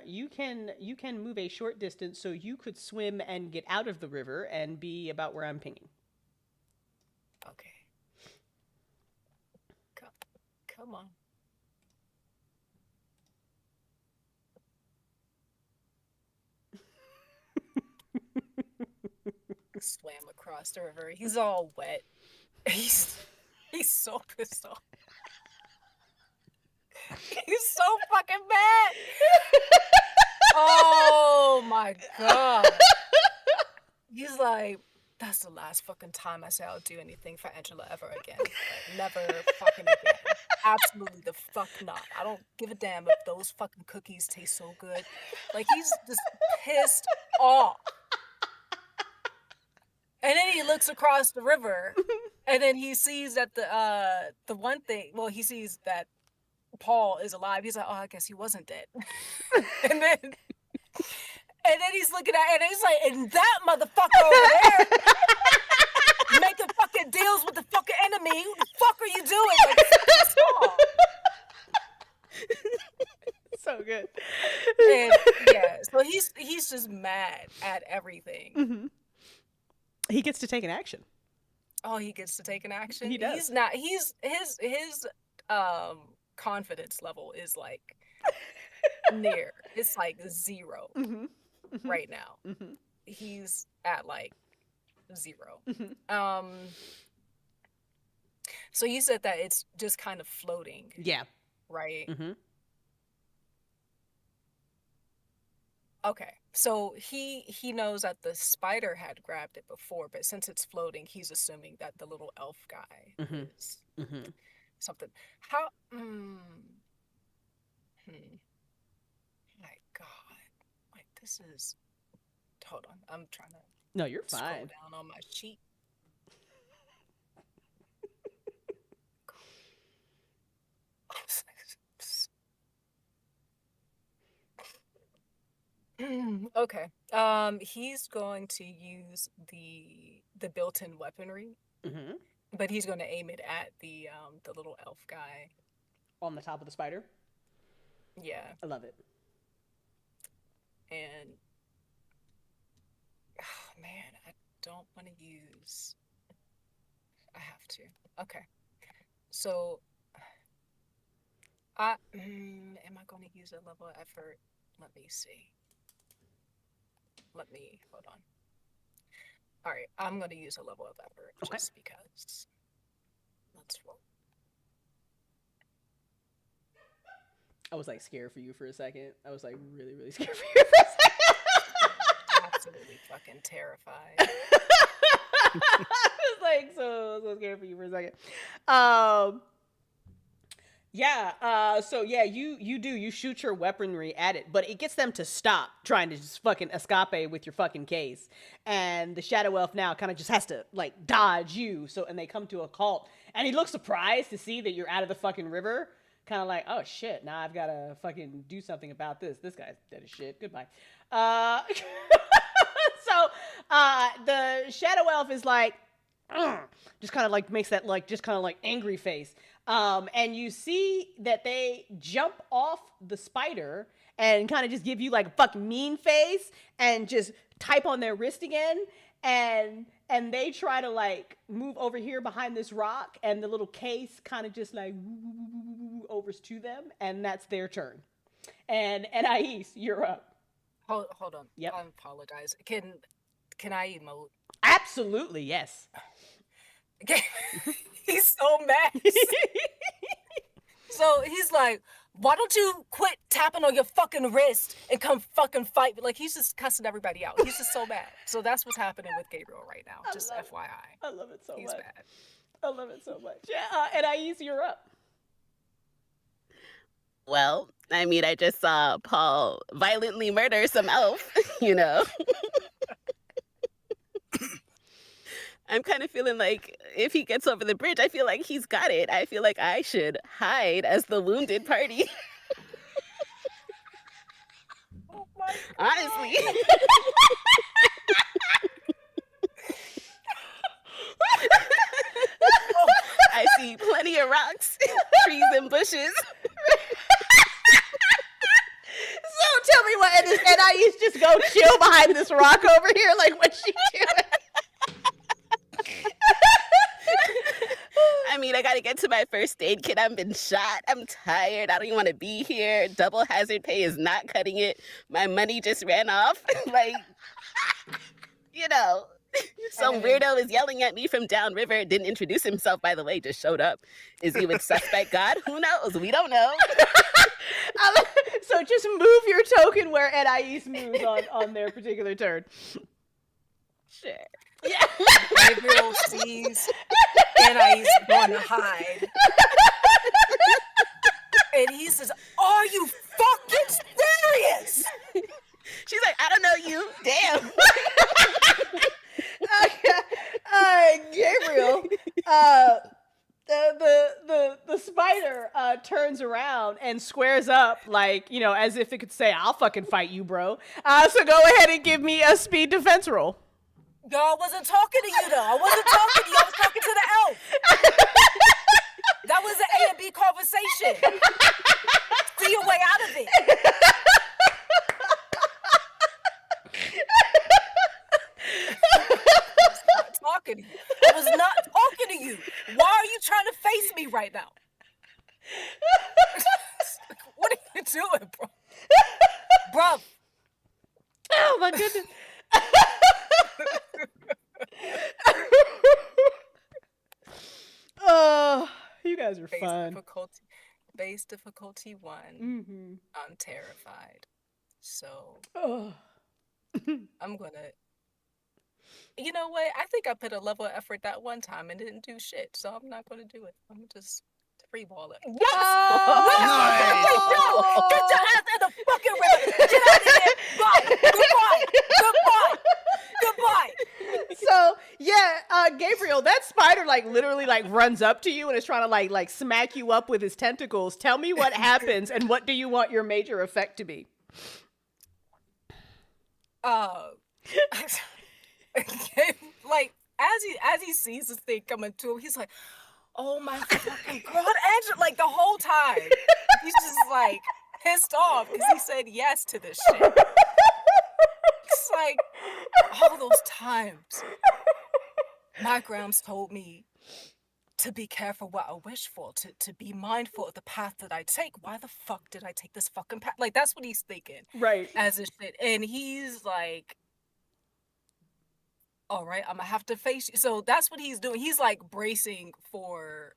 You can move a short distance, so you could swim and get out of the river and be about where I'm pinging. Okay. Come on. Swam across the river. He's all wet. He's so pissed off. He's so fucking mad. Oh my god. He's like, that's the last fucking time I say I'll do anything for Angela ever again. Like, never fucking again. Absolutely the fuck not. I don't give a damn if those fucking cookies taste so good. Like, he's just pissed off. And then he looks across the river, and then he sees that the one thing. Well, he sees that Paul is alive. He's like, oh, I guess he wasn't dead. and then he's looking at it, and he's like, and that motherfucker over there making fucking deals with the fucking enemy. What the fuck are you doing? Like, pissed off. So good. And yeah, so he's just mad at everything. He gets to take an action. Oh, he gets to take an action? He does. He's not. His confidence level is like near. It's like 0 right now. He's at like 0. So you said that it's just kind of floating. Yeah. Right? Okay, so he knows that the spider had grabbed it before, but since it's floating, he's assuming that the little elf guy is something. How? My God, like this is. Hold on, I'm trying to. No, you're scroll fine. down on my sheet. Okay. He's going to use the built-in weaponry, but he's going to aim it at the little elf guy on the top of the spider. Yeah. I love it. And oh man, I don't want to use. I have to. Okay. So, am I going to use a level of effort? Let me see. Hold on. All right, I'm going to use a level of effort just because. Let's roll. I was like scared for you for a second. I was like really, really scared for you for a second. Absolutely fucking terrified. I was like so scared for you for a second. You shoot your weaponry at it, but it gets them to stop trying to just fucking escape with your fucking case. And the shadow elf now kind of just has to like dodge you. And they come to a halt, and he looks surprised to see that you're out of the fucking river. Kind of like, oh shit, now I've got to fucking do something about this. This guy's dead as shit. Goodbye. The shadow elf is like, just kind of like makes that like just kind of like angry face. And you see that they jump off the spider and kind of just give you like a fucking mean face and just type on their wrist again. And they try to like move over here behind this rock, and the little case kind of just like overs to them, and that's their turn. And Ais, you're up. Hold on. Yep. I apologize. Can I emote? Absolutely, yes. He's so mad. So he's like, why don't you quit tapping on your fucking wrist and come fucking fight? Like, he's just cussing everybody out. He's just so mad. So that's what's happening with Gabriel right now. Just FYI. I love it so He's much. bad. I love it so much. Yeah, and Ais, you're up. Well, I mean, I just saw Paul violently murder some elf, you know. I'm kind of feeling like if he gets over the bridge, I feel like he's got it. I feel like I should hide as the wounded party. Honestly. I see plenty of rocks, trees, and bushes. So tell me what, and I used to just go chill behind this rock over here, like what's she doing? I mean, I gotta get to my first aid kit. I've been shot. I'm tired. I don't even want to be here. Double hazard pay is not cutting it. My money just ran off. Like, you know, some weirdo is yelling at me from downriver. Didn't introduce himself, by the way, just showed up. Is he with suspect God? Who knows? We don't know. So just move your token where Anais moves on their particular turn. Sure. Yeah. Gabriel sees Anais going to hide. And he says, "Are you fucking serious?" She's like, I don't know you. Damn. Gabriel, the spider turns around and squares up, like, you know, as if it could say, "I'll fucking fight you, bro." So go ahead and give me a speed defense roll. Y'all wasn't talking to you, though. I wasn't talking to you. I was talking to the elf. That was an A and B conversation. See your way out of it. Talking to you. I was not talking to you. Why are you trying to face me right now? What are you doing, bro? Bro. Oh my goodness. Oh, you guys are fun. Base difficulty 1. Mm-hmm. I'm terrified. So Oh. I'm gonna. You know what? I think I put a level of effort that one time and didn't do shit. So I'm not gonna do it. I'm gonna just free ball it. Yes! Oh! Nice! Get your ass in the fucking river! Get out of here! Bye! Goodbye! Goodbye! Goodbye! So yeah, Gabriel, that spider like literally like runs up to you and is trying to like smack you up with his tentacles. Tell me what happens and what do you want your major effect to be? Like as he sees this thing coming to him, he's like, "Oh my fucking god!" And like the whole time, he's just like pissed off because he said yes to this shit. It's like all those times my grams told me to be careful what I wish for, to be mindful of the path that I take. Why the fuck did I take this fucking path? Like that's what he's thinking, Right? as a shit, and he's like, all right, I'm gonna have to face you. So that's what he's doing. He's like bracing for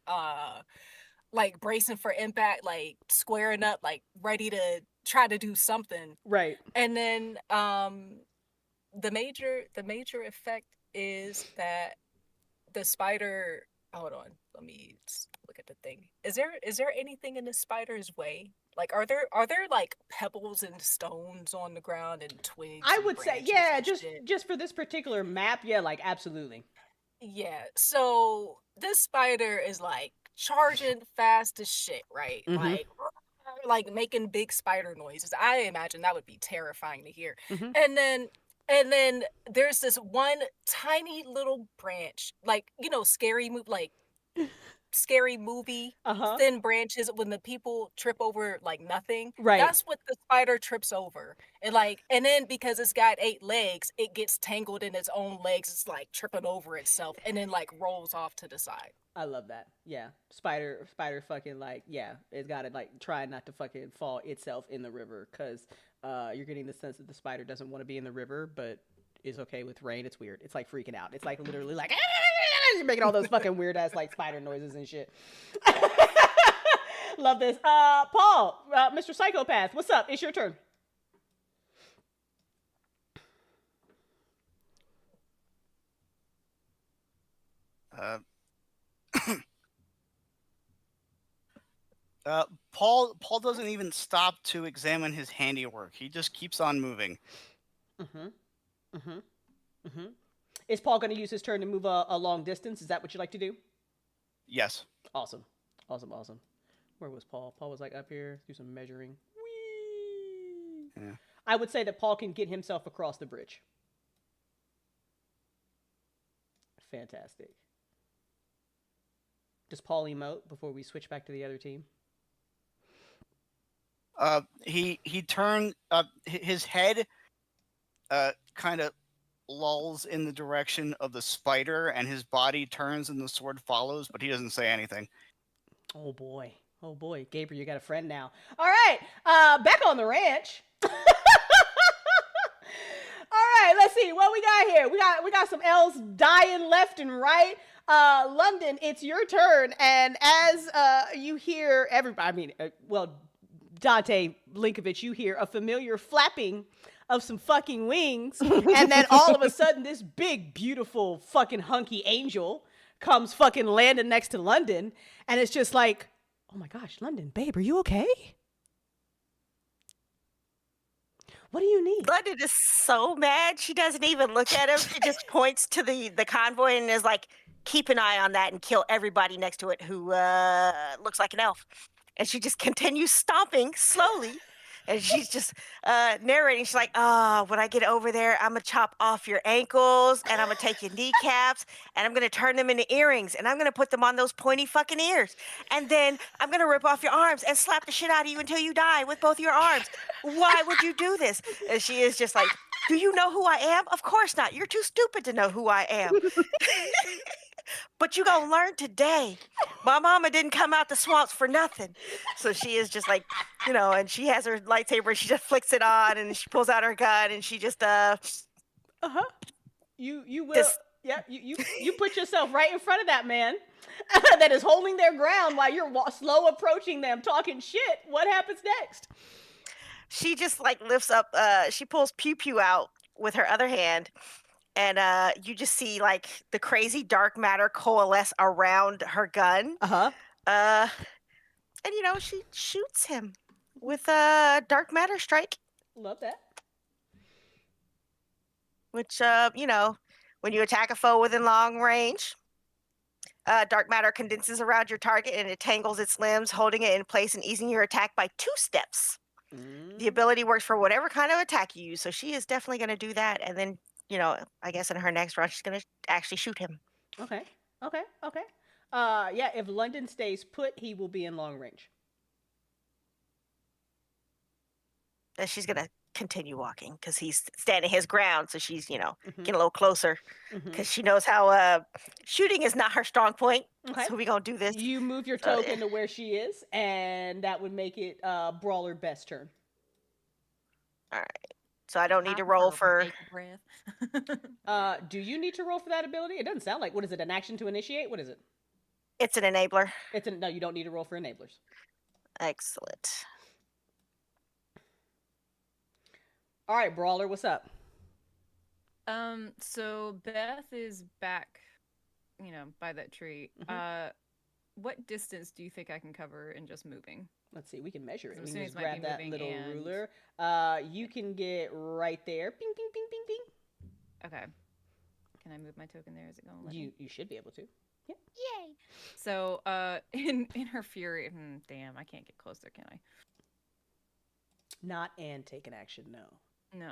impact, like squaring up, like ready to try to do something. Right. And then the major effect is that the spider, hold on, let me look at the thing. Is there anything in the spider's way? Like are there like pebbles and stones on the ground and twigs? I and would say, branches yeah, and just shit? for this particular map, yeah, like absolutely. Yeah, so this spider is like charging fast as shit, right? Mhm. Like making big spider noises. I imagine that would be terrifying to hear. Mhm. And then there's this one tiny little branch, like, you know, scary movie Uh-huh. thin branches when the people trip over like nothing. Right. That's what the spider trips over. And then because it's got 8 legs, it gets tangled in its own legs. It's like tripping over itself and then like rolls off to the side. I love that. Yeah. Spider fucking like, yeah, it's got to like try not to fucking fall itself in the river cuz you're getting the sense that the spider doesn't want to be in the river but is okay with rain. It's weird. It's like freaking out. It's like literally like you're making all those fucking weird ass like spider noises and shit. Love this. Paul, Mr. Psychopath, what's up? It's your turn. Paul doesn't even stop to examine his handiwork. He just keeps on moving. Is Paul going to use his turn to move a long distance? Is that what you like to do? Yes. Awesome. Where was Paul? Paul was like up here, do some measuring. Whee! Yeah. I would say that Paul can get himself across the bridge. Fantastic. Does Paul emote before we switch back to the other team? He turned his head kind of lulls in the direction of the spider, and his body turns and the sword follows, but he doesn't say anything. Oh boy. Oh boy. Gabriel, you got a friend now. All right. Back on the ranch. All right, let's see what we got here. We got some elves dying left and right. London, it's your turn, and as you hear everybody, Dante Linkovich, you hear a familiar flapping of some fucking wings, and then all of a sudden this big, beautiful, fucking hunky angel comes fucking landing next to London, and it's just like, oh my gosh, London, babe, are you okay? What do you need? London is so mad. She doesn't even look at him. She just points to the convoy and is like, keep an eye on that and kill everybody next to it who looks like an elf. And she just continues stomping slowly. And she's just narrating. She's like, when I get over there, I'm going to chop off your ankles, and I'm going to take your kneecaps, and I'm going to turn them into earrings, and I'm going to put them on those pointy fucking ears. And then I'm going to rip off your arms and slap the shit out of you until you die with both your arms. Why would you do this? And she is just like, do you know who I am? Of course not. You're too stupid to know who I am. But you gonna learn today. My mama didn't come out the swamps for nothing. So she is just like, and she has her lightsaber, she just flicks it on, and she pulls out her gun, and she just You will you put yourself right in front of that man that is holding their ground while you're slow approaching them talking shit. What happens next? She just like lifts up, she pulls Pew Pew out with her other hand. And you just see like the crazy dark matter coalesce around her gun. And she shoots him with a dark matter strike. Love that. Which when you attack a foe within long range, dark matter condenses around your target and it tangles its limbs, holding it in place and easing your attack by 2 steps. The ability works for whatever kind of attack you use, so she is definitely going to do that, and then I guess in her next run, she's going to actually shoot him. Okay. Yeah, if London stays put, he will be in long range. And she's going to continue walking because he's standing his ground. So she's, getting a little closer because she knows how shooting is not her strong point. Okay. So we're going to do this. You move your token to where she is, and that would make it Brawler best turn. All right. So I don't need to roll for... do you need to roll for that ability? It doesn't sound like... What is it, an action to initiate? What is it? It's an enabler. No, you don't need to roll for enablers. Excellent. All right, Brawler, what's up? So Beth is back, by that tree. What distance do you think I can cover in just moving? Let's see, we can measure it. As We soon can as just grab that little ruler. You can get right there. Ping, ping, ping, ping, ping. Okay. Can I move my token there? Is it going to let me? You should be able to. Yep. Yay! So, in her fury, damn, I can't get closer, can I? Not and take an action, no. No.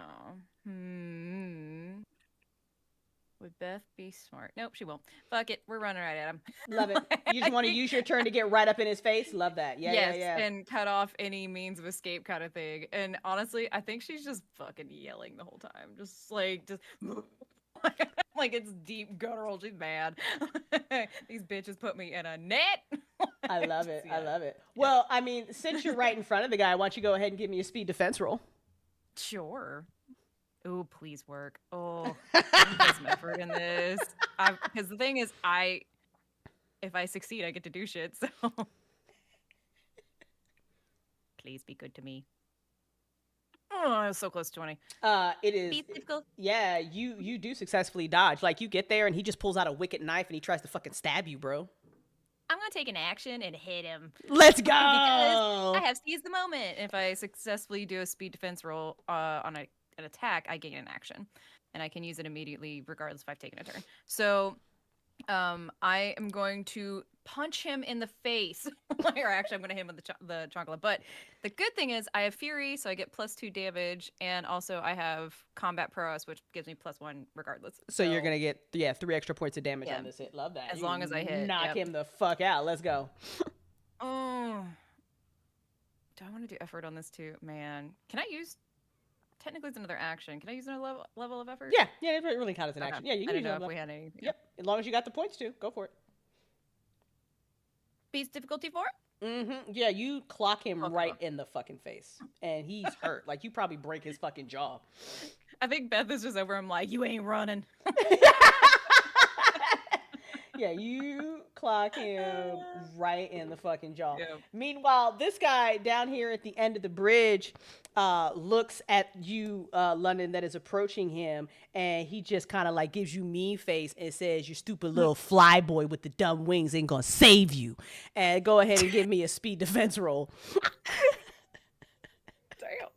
Would Beth be smart? Nope, she won't. Fuck it, we're running right at him. Love it. You just want to use your turn to get right up in his face? Love that. Yeah. And cut off any means of escape kind of thing. And honestly, I think she's just fucking yelling the whole time. Just like it's deep guttural. She's mad. These bitches put me in a net. I love it. Well, since you're right in front of the guy, why don't you go ahead and give me a speed defense roll? Sure. Oh, please work. Oh, I need some effort in this. Because the thing is, if I succeed, I get to do shit. So please be good to me. Oh, I was so close to 20. It is. Yeah, you do successfully dodge. Like you get there and he just pulls out a wicked knife and he tries to fucking stab you, bro. I'm gonna take an action and hit him. Let's go. Because I have seized the moment. If I successfully do a speed defense roll on an attack, I gain an action, and I can use it immediately, regardless if I've taken a turn. So I am going to punch him in the face. Or actually, I'm going to hit him with the chocolate. But the good thing is I have Fury, so I get +2 damage. And also I have Combat Prowess, which gives me +1 regardless. So you're going to get 3 extra points of damage Yeah. on this hit. Love that. As long as I hit, Knock yep. him the fuck out. Let's go. Oh. Do I want to do effort on this too? Man. Can I use... Technically, it's another action. Can I use another level of effort? Yeah, it really counts as an Okay. action. Yeah, you I can didn't use know that. if we had any. Yep, as long as you got the points to. Go for it. Beats difficulty 4? Mm-hmm. Yeah, you clock him Okay. right in the fucking face. And he's hurt. Like, you probably break his fucking jaw. I think Beth is just over him like, you ain't running. Yeah, you clock him right in the fucking jaw. Yeah. Meanwhile, this guy down here at the end of the bridge looks at you, London, that is approaching him, and he just kind of like gives you mean face and says, "You stupid little fly boy with the dumb wings ain't gonna save you." And go ahead and give me a speed defense roll. Damn.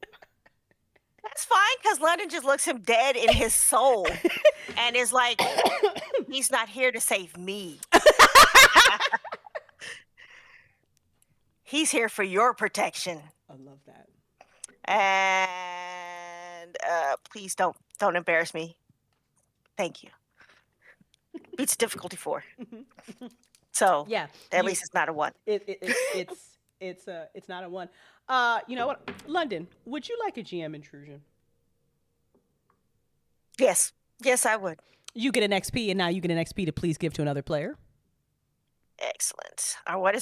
That's fine, because London just looks him dead in his soul and is like, he's not here to save me. He's here for your protection. I love that. And please don't embarrass me. Thank you. Beats difficulty 4. So Yeah, at you- least it's not a 1. It's not a 1. You know what, London? Would you like a GM intrusion? Yes. Yes, I would. You get an XP, and now you get an XP to please give to another player. Excellent. What is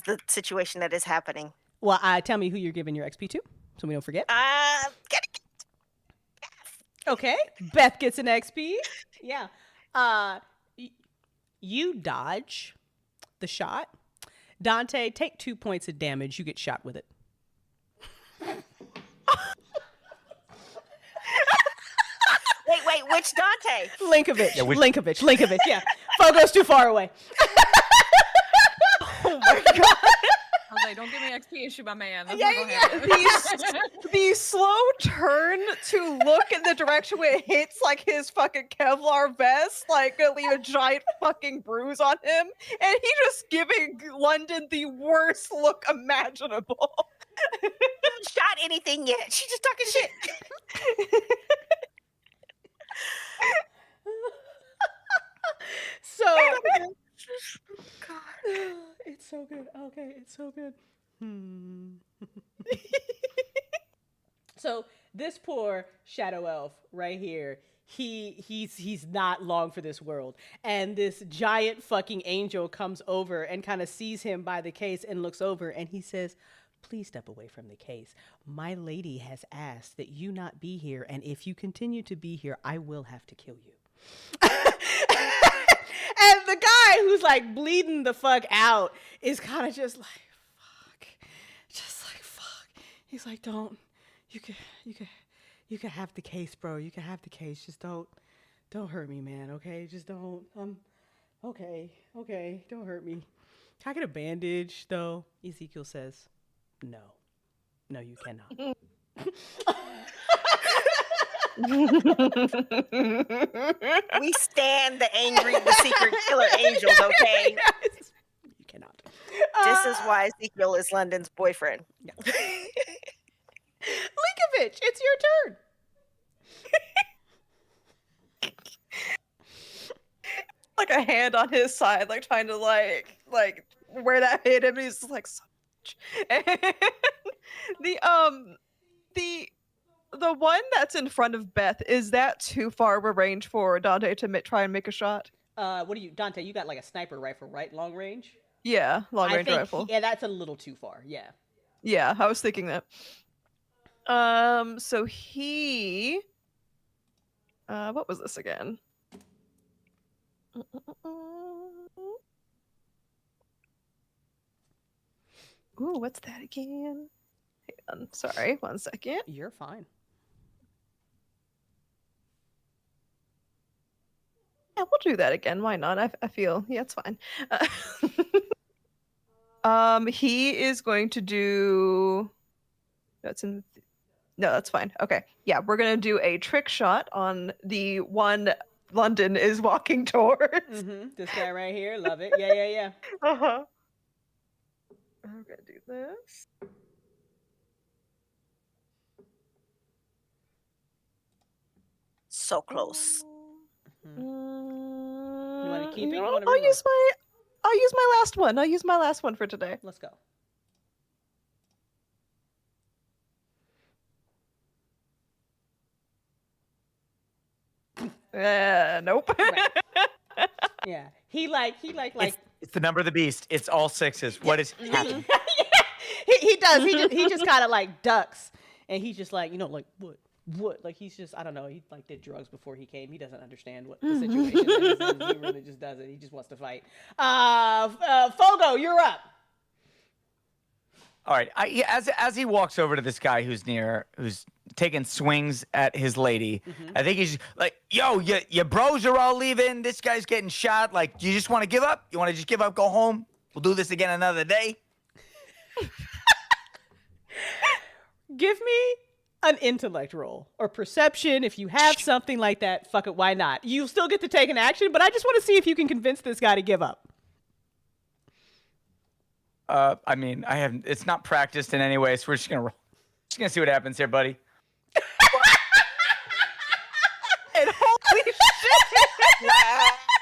the situation that is happening? Well, tell me who you're giving your XP to, so we don't forget. Get it. Okay, Beth gets an XP. Yeah. You dodge the shot. Dante, take 2 points of damage. You get shot with it. Wait, which Dante? Linkovich. Yeah, Linkovich. Yeah. Fogo's too far away. Oh my god. I was like, don't give me XP and shoot my man. That's not gonna happen. The slow turn to look in the direction where it hits like his fucking Kevlar vest, like gonna leave a giant fucking bruise on him, and he just giving London the worst look imaginable. Haven't shot anything yet. She's just talking shit. So it's so good. Okay, it's so good. So this poor shadow elf right here, he's not long for this world. And this giant fucking angel comes over and kind of sees him by the case and looks over, and he says, "Please step away from the case. My lady has asked that you not be here, and if you continue to be here, I will have to kill you." And the guy who's like bleeding the fuck out is kind of just like, fuck. Just like, fuck. He's like, don't. You can have the case, bro. You can have the case. Just don't hurt me, man. Okay? Just don't. Okay. Don't hurt me. Can I get a bandage, though? Ezekiel says, no, you cannot. We stand the secret killer angels, okay? You cannot. This is why Ezekiel is London's boyfriend. Yeah. Linkovich, it's your turn. Like a hand on his side, like trying to like where that hit him. He's like, so much. And the one that's in front of Beth, is that too far of a range for Dante to try and make a shot? What do you, Dante? You got like a sniper rifle, right? Long range. Yeah, long range rifle. Yeah, that's a little too far. Yeah. Yeah, I was thinking that. So he, what was this again? Ooh, what's that again? Hang on, sorry, 1 second. You're fine. Yeah, we'll do that again. Why not? I feel, yeah, it's fine. He is going to do. No, that's fine. Okay, yeah, we're gonna do a trick shot on the one London is walking towards. This guy right here, love it. Yeah. Uh-huh. I'm gonna do this. So close. You want to keep it? You No, wanna I'll reload? use my last one. I'll use my last one for today. Let's go. Nope. Right. Yeah, he like It's the number of the beast. It's all sixes. What is happening? he does. He just kind of like ducks, and he's just like, like what? Like he's just, I don't know. He like did drugs before he came. He doesn't understand what the situation is. And he really just doesn't. He just wants to fight. Fogo, you're up. All right. As he walks over to this guy who's taking swings at his lady, I think he's like, "Yo, your bros are all leaving. This guy's getting shot. Like, you just want to give up? You want to just give up, go home? We'll do this again another day." Give me an intellect roll or perception. If you have something like that, fuck it, why not? You still get to take an action, but I just want to see if you can convince this guy to give up. I mean, it's not practiced in any way, so we're just gonna roll. Just gonna see what happens here, buddy. And holy shit!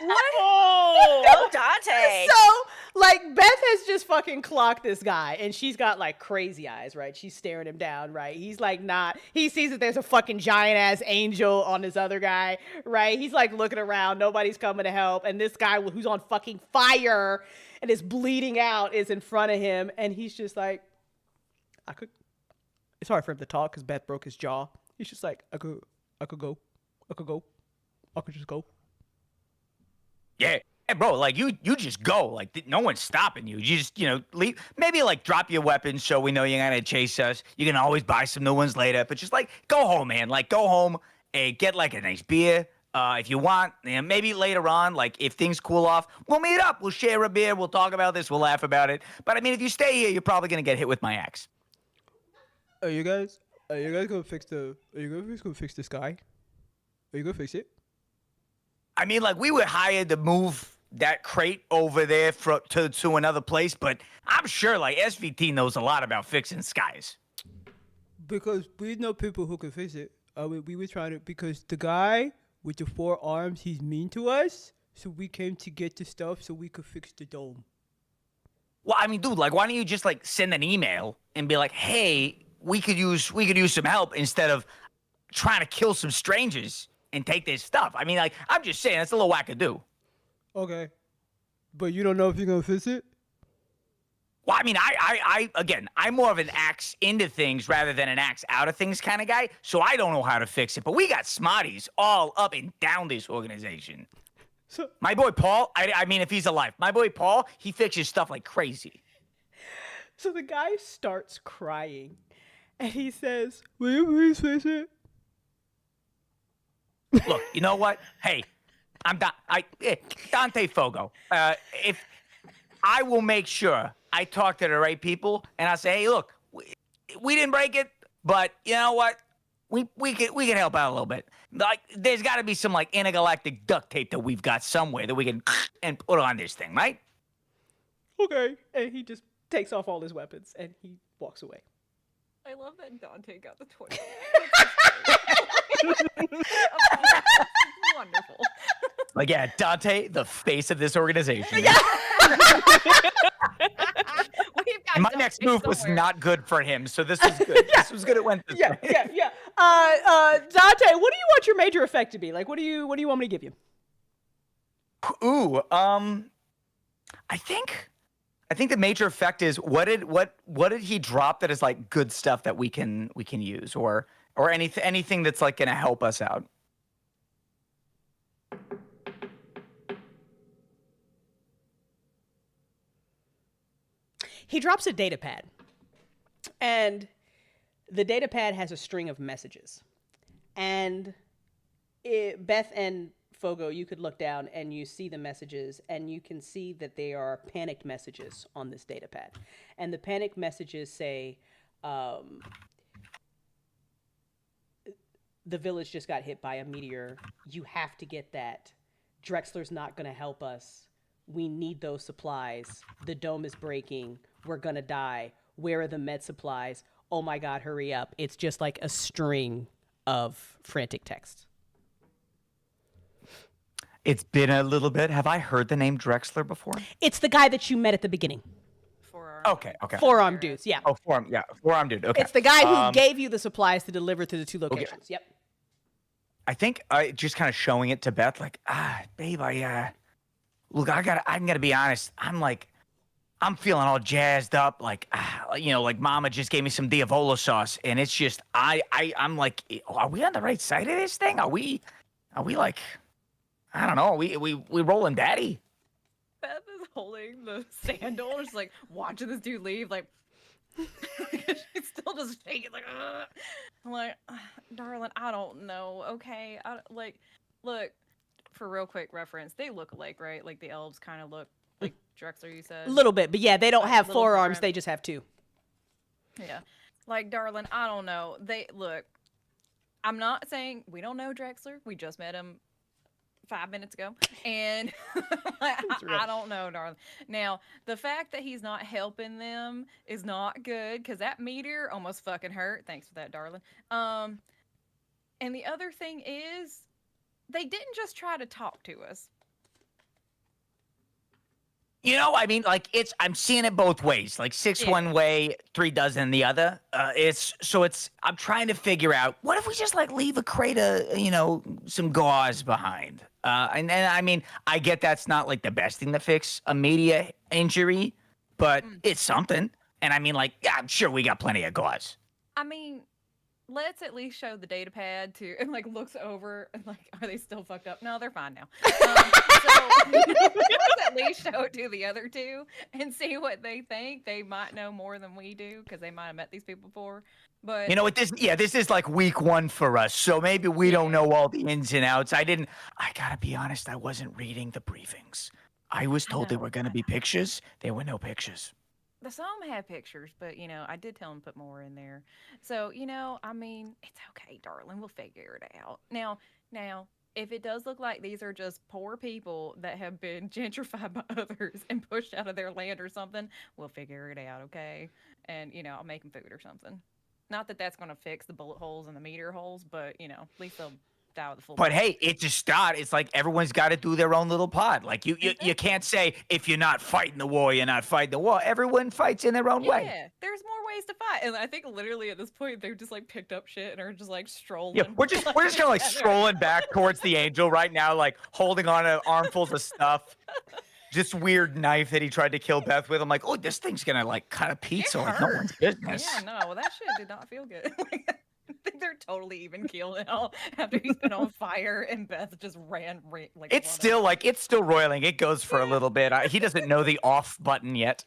What? Oh. Go Dante. So, like, Beth has just fucking clocked this guy, and she's got, like, crazy eyes, right? She's staring him down, right? He's, like, he sees that there's a fucking giant-ass angel on this other guy, right? He's, like, looking around. Nobody's coming to help, and this guy who's on fucking fire and is bleeding out is in front of him, and he's just like, it's hard for him to talk because Beth broke his jaw. He's just like, I could just go. Yeah. Hey, bro, like, you just go. Like, no one's stopping you. You just, leave. Maybe, like, drop your weapons so we know you're going to chase us. You can always buy some new ones later. But just, like, go home, man. Like, go home and get, like, a nice beer. If you want, and maybe later on, like, if things cool off, we'll meet up. We'll share a beer. We'll talk about this. We'll laugh about it. But, I mean, if you stay here, you're probably going to get hit with my axe. Are you guys gonna fix this guy? Are you gonna fix it? I mean, like, we were hired to move that crate over there to another place, but I'm sure, like, SVT knows a lot about fixing skies. Because we know people who can fix it. We were trying to, because the guy with the 4 arms, he's mean to us, so we came to get the stuff so we could fix the dome. Well, I mean, dude, like, why don't you just, like, send an email and be like, hey, we could use some help instead of trying to kill some strangers and take their stuff. I mean, like, I'm just saying, that's a little wackadoo. Okay. But you don't know if you're gonna fix it? Well, I mean, again, I'm more of an axe into things rather than an axe out of things kind of guy, so I don't know how to fix it. But we got smarties all up and down this organization. So, my boy Paul, I mean, if he's alive, my boy Paul, he fixes stuff like crazy. So the guy starts crying, and he says, "Will you please fix it?" Look, you know what? Hey, Dante Fogo. If I will make sure I talk to the right people, and I say, hey, look, we didn't break it, but you know what? We can help out a little bit. Like, there's got to be some, like, intergalactic duct tape that we've got somewhere that we can and put on this thing, right? Okay. And he just takes off all his weapons and he walks away. I love that Dante got the 20. Wonderful. Like, yeah, Dante, the face of this organization. Yeah. And my next move was not good for him, so this was good. This was good. It went this way. Yeah. Dante, what do you want your major effect to be? Like, what do you want me to give you? Ooh, I think the major effect is what did he drop that is, like, good stuff that we can use or anything that's, like, gonna help us out. He drops a data pad, and the data pad has a string of messages. And Beth and Fogo, you could look down and you see the messages, and you can see that they are panicked messages on this data pad. And the panicked messages say, the village just got hit by a meteor. You have to get that. Drexler's not going to help us. We need those supplies. The dome is breaking. We're going to die. Where are the med supplies? Oh my God, hurry up. It's just like a string of frantic text. It's been a little bit. Have I heard the name Drexler before? It's the guy that you met at the beginning. Okay. Forearm dudes, yeah. Oh, forearm dude. Okay. It's the guy who gave you the supplies to deliver to the 2 locations. Yep. I think just kind of showing it to Beth, like, babe, look, I'm gonna be honest. I'm feeling all jazzed up, like, like Mama just gave me some Diavolo sauce, and it's just, I'm like, are we on the right side of this thing? Are we like, I don't know, we rolling daddy? Beth is holding the sandal, just like watching this dude leave, like she's still just shaking, like, ugh. I'm like, darling, I don't know, okay? Look, for real quick reference, they look alike, right? Like the elves kind of look like Drexler, you said? A little bit, but yeah, they don't have forearms, they just have 2. Yeah. Like, darling, I don't know. Look, I'm not saying we don't know Drexler. We just met him 5 minutes ago, and I don't know, darling. Now, the fact that he's not helping them is not good, because that meteor almost fucking hurt. Thanks for that, darling. And the other thing is, they didn't just try to talk to us. I mean, like, I'm seeing it both ways, like 6 one way, 3 dozen the other. I'm trying to figure out, what if we just like leave a crate of, some gauze behind? And I mean, I get that's not like the best thing to fix a media injury, but it's something. And I mean, like, yeah, I'm sure we got plenty of gauze. I mean, let's at least show the data pad to, and like looks over and like, are they still fucked up? No, they're fine now. So let's at least show it to the other 2 and see what they think. They might know more than we do, because they might have met these people before. But this is like week 1 for us, so maybe we don't know all the ins and outs. I gotta be honest, I wasn't reading the briefings. I was told there were gonna be pictures. There were no pictures. Some have pictures, but I did tell them to put more in there. So, I mean, it's okay, darling. We'll figure it out. Now, if it does look like these are just poor people that have been gentrified by others and pushed out of their land or something, we'll figure it out, okay? And, I'll make them food or something. Not that that's going to fix the bullet holes and the meteor holes, but, at least they'll die with the full. But hey, it's a start. It's like everyone's got to do their own little part. Like you can't say, if you're not fighting the war, you're not fighting the war. Everyone fights in their own way. Yeah, there's more ways to fight. And I think literally at this point, they've just like picked up shit and are just like strolling. Yeah, we're just kind of like strolling back towards the angel right now, like holding on to armfuls of stuff. This weird knife that he tried to kill Beth with. I'm like, oh, this thing's gonna like cut a pizza like no one's business. Yeah, no, well, that shit did not feel good. I think they're totally even keel now after he's been on fire and Beth just ran like. It's still roiling. It goes for a little bit. He doesn't know the off button yet.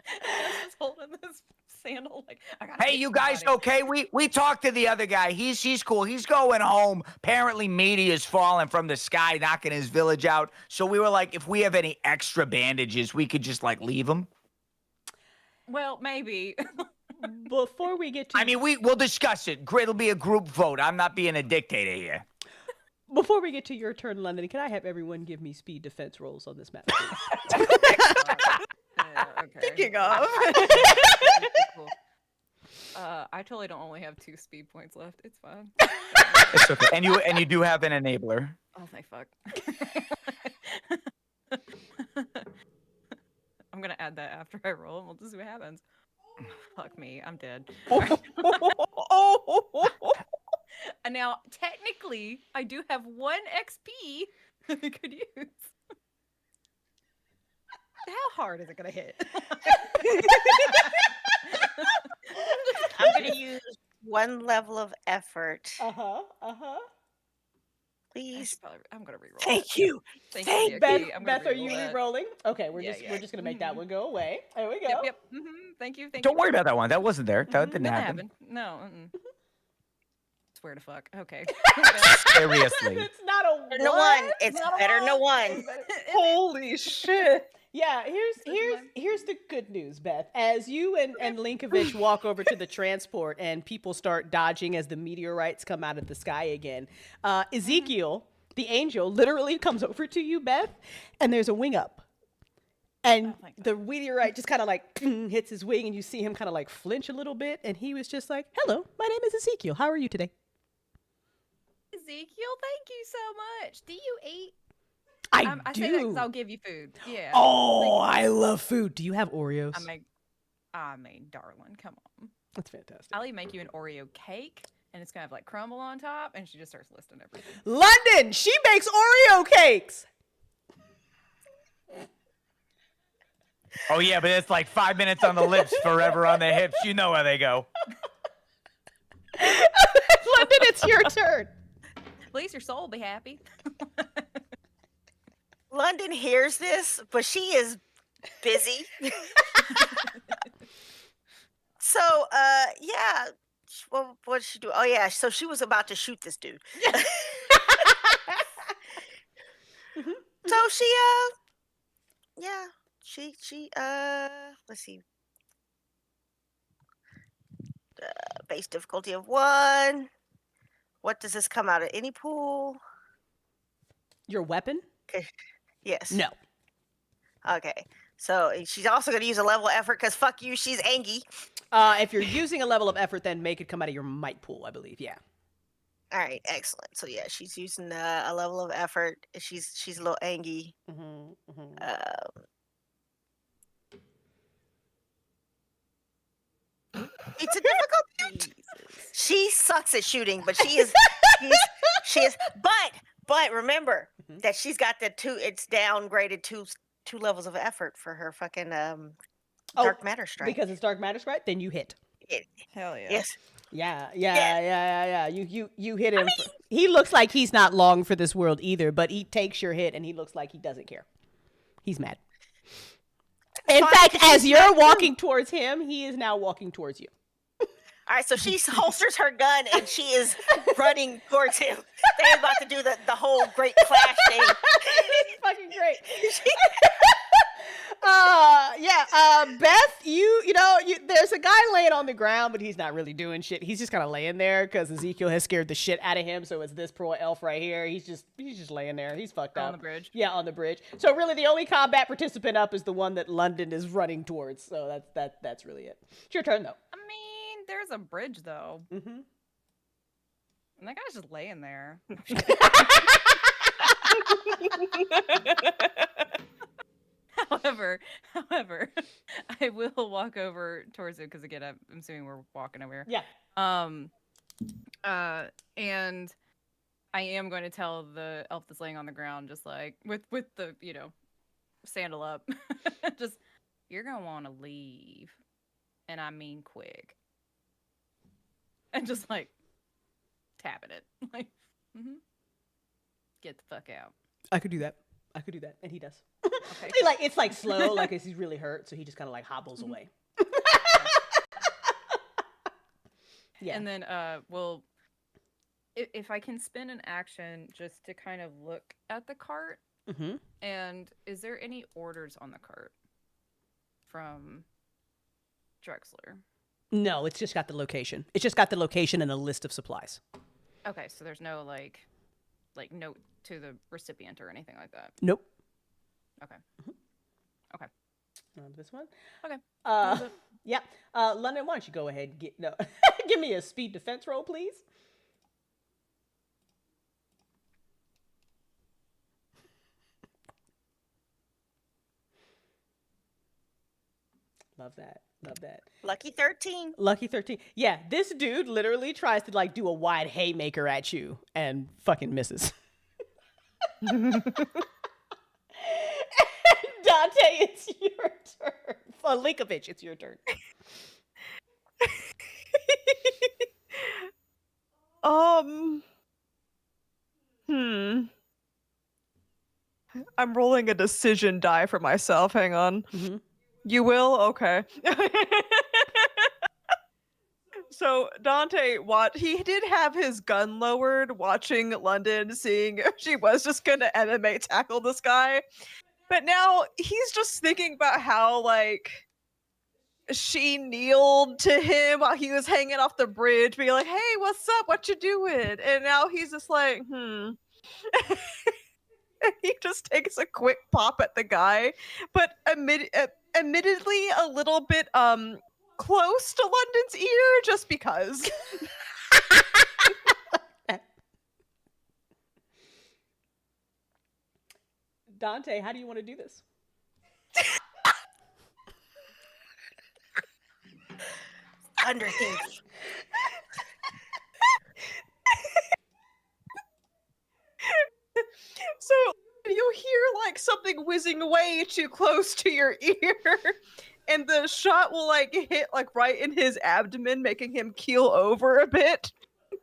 He's holding this sandal like. Hey, you guys okay? We talked to the other guy. He's cool. He's going home. Apparently, meteor's falling from the sky, knocking his village out. So we were like, if we have any extra bandages, we could just like leave them. Well, maybe. Before we get to... I mean, we'll discuss it. It'll be a group vote. I'm not being a dictator here. Before we get to your turn, London, can I have everyone give me speed defense rolls on this map? Okay. Speaking of... Cool. I totally don't only have 2 speed points left. It's fine. It's okay. And you do have an enabler. Oh, thank fuck. I'm gonna add that after I roll, and we'll just see what happens. Fuck me, I'm dead. And now, technically, I do have 1 XP that I could use. How hard is it gonna hit? I'm going to use 1 level of effort. Please. I'm gonna reroll. Thank you. Thank you. Beth, are you re-rolling? Okay, we're just gonna make that one go away. There we go. Yep. Thank you. Don't worry about that one. That wasn't there. That didn't happen. No. swear to fuck. Okay. Seriously. It's not a Better than one. It's better than one. Holy shit. Yeah, here's the good news, Beth. As you and Linkovich walk over to the transport and people start dodging as the meteorites come out of the sky again, Ezekiel, the angel, literally comes over to you, Beth, and there's a wing up. And the meteorite just kind of like hits his wing, and you see him kind of like flinch a little bit, and he was just like, "Hello, my name is Ezekiel. How are you today?" Ezekiel, thank you so much. Do you eat? I say that do. because I'll give you food. Yeah. Oh, I love food. Do you have Oreos? I mean, darling, come on. That's fantastic. I'll even make you an Oreo cake, and it's gonna have like crumble on top, and she just starts listing everything. London, she makes Oreo cakes. Oh yeah, but it's like 5 minutes on the lips, forever on the hips. You know how they go. London, it's your turn. At least your soul will be happy. London hears this, but she is busy. So, yeah. What did she do? Oh, yeah. So she was about to shoot this dude. So she, yeah. She, let's see. Base difficulty of 1. What does this come out of? Any pool? Your weapon? Okay. Yes. No. Okay. So she's also going to use a level of effort because fuck you, she's angry. If you're using a level of effort, then make it come out of your might pool, I believe. Yeah. All right, excellent. So yeah, she's using a level of effort. She's a little angry. It's a difficult. She sucks at shooting, but she is. But remember that she's got the 2. It's downgraded two levels of effort for her fucking dark matter strike. Because it's dark matter strike, then you hit. Hell yeah. Yes. Yeah. You hit him. He looks like he's not long for this world either, but he takes your hit and he looks like he doesn't care. He's mad. In fact, as you're walking towards him, he is now walking towards you. All right, so she holsters her gun and she is running towards him. They're about to do the whole great clash thing. It's fucking great. Beth, you know, there's a guy laying on the ground, but he's not really doing shit. He's just kind of laying there because Ezekiel has scared the shit out of him. So it's this poor elf right here. He's just laying there. He's fucked up. On the bridge. Yeah, on the bridge. So really, the only combat participant up is the one that London is running towards. So that's really it. It's your turn though. I mean, there's a bridge though. Mm-hmm. And that guy's just laying there. However, I will walk over towards it because again, I'm assuming we're walking over here. Yeah. And I am going to tell the elf that's laying on the ground, just like with the sandal up, just you're gonna want to leave, and I mean quick, and just like tapping it, like, get the fuck out. I could do that, and he does. Okay. It's like slow, like he's really hurt, so he just kind of like hobbles away. Yeah. And then if I can spend an action just to kind of look at the cart, and is there any orders on the cart from Drexler? No, it's just got the location. It's just got the location and a list of supplies. Okay, so there's no like note to the recipient or anything like that. Nope. Okay. Okay. This one. Okay. Yeah. London, why don't you go ahead and give me a speed defense roll, please. Love that. Lucky 13. Lucky 13. Yeah, this dude literally tries to like do a wide haymaker at you and fucking misses. Dante, it's your turn. Linkovich, it's your turn. I'm rolling a decision die for myself. Hang on. You will? Okay. So So Dante, he did have his gun lowered, watching London, seeing if she was just gonna MMA tackle this guy. But now he's just thinking about how, like, she kneeled to him while he was hanging off the bridge, being like, "Hey, what's up? What you doing?" And now he's just like, He just takes a quick pop at the guy, but admittedly a little bit close to London's ear, just because. Dante, how do you want to do this? Thunder thief. So you hear like something whizzing way too close to your ear, and the shot will like hit like right in his abdomen, making him keel over a bit.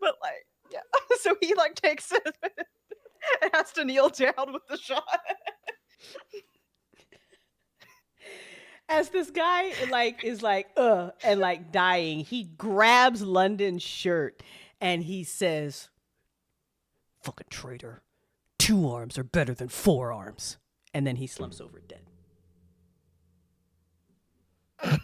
But like, yeah, so he like takes it and has to kneel down with the shot. As this guy like is like and like dying, he grabs London's shirt and he says, "Fucking traitor. 2 arms are better than 4 arms." And then he slumps over dead. If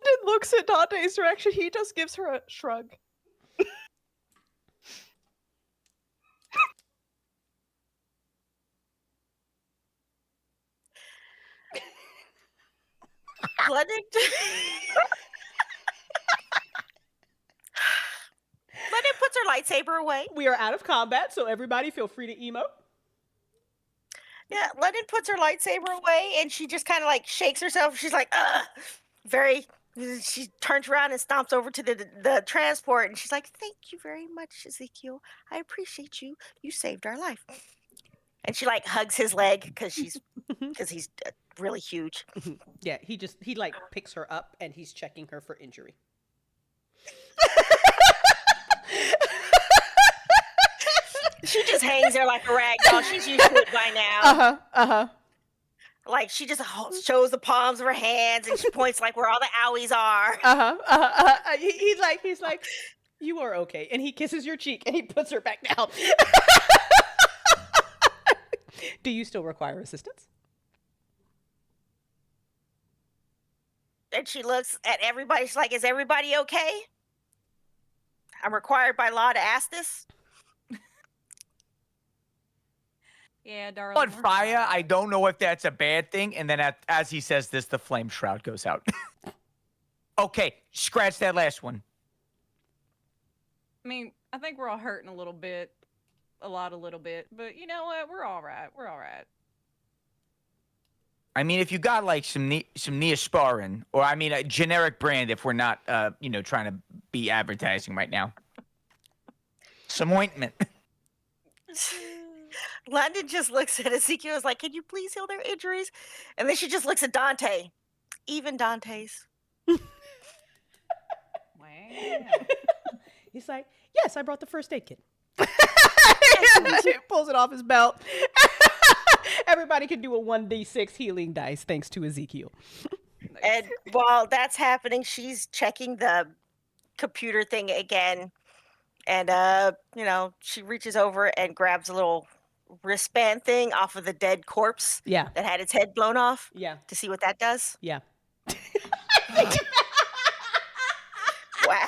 it looks at Dante's direction, he just gives her a shrug. London puts her lightsaber away. We are out of combat, so everybody feel free to emote. Yeah, London puts her lightsaber away, and she just kind of like shakes herself. She's like, she turns around and stomps over to the transport, and she's like, "Thank you very much, Ezekiel. I appreciate you. You saved our life." And she like hugs his leg because he's really huge. Yeah, he like picks her up and he's checking her for injury. She just hangs there like a rag doll. She's used to it by now. Like she just shows the palms of her hands and she points like where all the owies are. He's like, "You are okay," and he kisses your cheek and he puts her back down. Do you still require assistance? And she looks at everybody. She's like, "Is everybody okay? I'm required by law to ask this." Yeah, darling. On fire, I don't know if that's a bad thing. And then as he says this, the flame shroud goes out. Okay, scratch that last one. I mean, I think we're all hurting a little bit. A little bit. But you know what? We're all right. We're all right. I mean, if you got like some Neosporin, or I mean a generic brand, if we're not, trying to be advertising right now. Some ointment. London just looks at Ezekiel, is like, "Can you please heal their injuries?" And then she just looks at Dante. Even Dante's. Wow. He's like, "Yes, I brought the first aid kit." He pulls it off his belt. Everybody can do a 1d6 healing dice thanks to Ezekiel. And while that's happening, she's checking the computer thing again. And, she reaches over and grabs a little wristband thing off of the dead corpse Yeah. that had its head blown off Yeah. to see what that does. Yeah. Wow.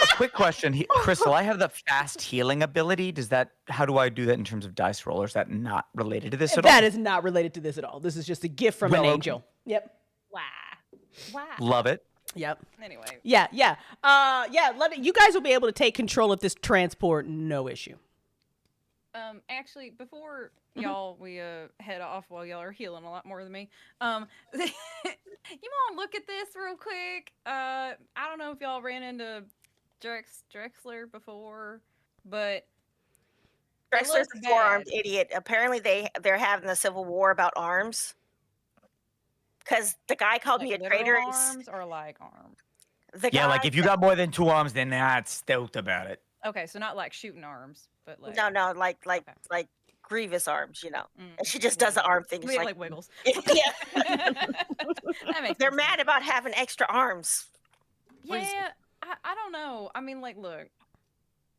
A quick question, Crystal. I have the fast healing ability. How do I do that in terms of dice roll? Or is that not related to this at all? That is not related to this at all. This is just a gift from an angel. Yep. Wow. Love it. Yep. Anyway. Yeah. You guys will be able to take control of this transport, no issue. Actually, before y'all we head off while y'all are healing a lot more than me, you want to look at this real quick? I don't know if y'all ran into Drexler before, but Drexler's a four-armed idiot. Apparently they're having a civil war about arms. Because the guy called me a traitor. Arms or like arms? Like if you got more than 2 arms, then that's stoked about it. Okay, so not like shooting arms, but like No, like Okay. Grievous arms, Mm, And she just does the arm thing. It's yeah, like, like wiggles. yeah, That makes they're more mad sense. about having extra arms. Yeah, I don't know. I mean, like, look,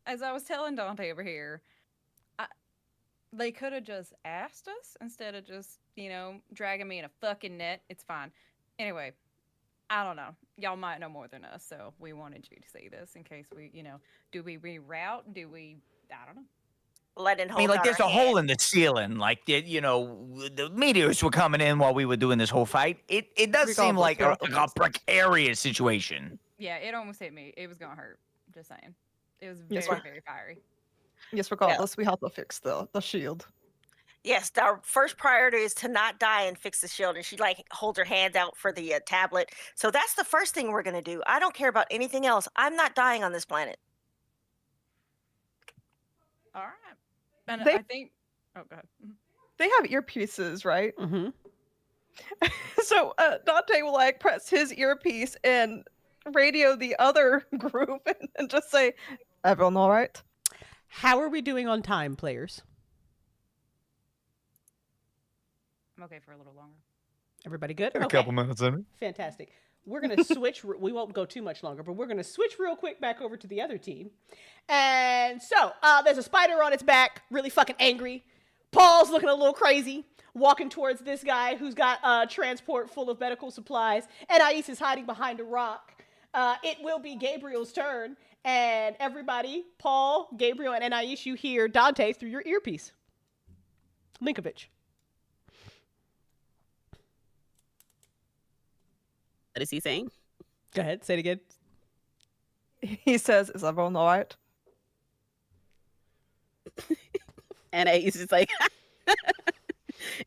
as I was telling Dante over here, they could have just asked us instead of just, dragging me in a fucking net. It's fine. Anyway, I don't know. Y'all might know more than us, so we wanted you to see this in case we, do we reroute? I don't know. Letting I mean, like, there's a hole in the ceiling. Like, the meteors were coming in while we were doing this whole fight. It does seem like a precarious situation. Yeah, it almost hit me. It was gonna hurt. Just saying. It was Yes, very, very fiery. Yes, regardless, we have to fix the shield. Yes, our first priority is to not die and fix the shield. And she holds her hands out for the tablet. So that's the first thing we're gonna do. I don't care about anything else. I'm not dying on this planet. All right. And They- I think. Oh, go ahead. Mhm. They have earpieces, right? Mm-hmm. So Dante will press his earpiece and radio the other group and just say, "Everyone all right?" How are we doing on time, players? I'm okay for a little longer. Everybody good? A couple minutes in it. Fantastic. We're going to switch. We won't go too much longer, but we're going to switch real quick back over to the other team. And so there's a spider on its back, really fucking angry. Paul's looking a little crazy, walking towards this guy who's got a transport full of medical supplies. And Anais is hiding behind a rock. It will be Gabriel's turn. And everybody, Paul, Gabriel, and Anais, you hear Dante through your earpiece. Linkovich. What is he saying? Go ahead. Say it again. He says, "Is everyone all right?" And he's just like,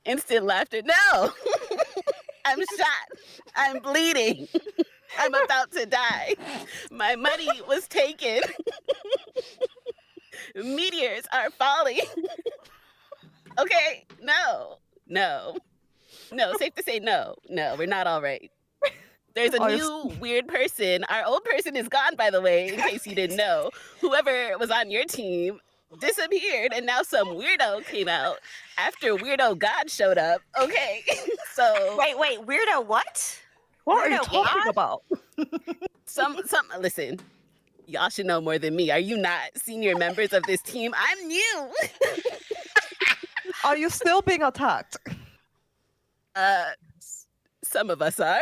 instant laughter. No, I'm shot. I'm bleeding. I'm about to die. My money was taken. Meteors are falling. Okay, no. Safe to say no. We're not all right. There's a new weird person. Our old person is gone, by the way, in case you didn't know. Whoever was on your team disappeared, and now some weirdo came out after Weirdo God showed up. Okay, so Wait, weirdo what? What are you Weirdo talking about? some listen. Y'all should know more than me. Are you not senior members of this team? I'm new. Are you still being attacked? Some of us are.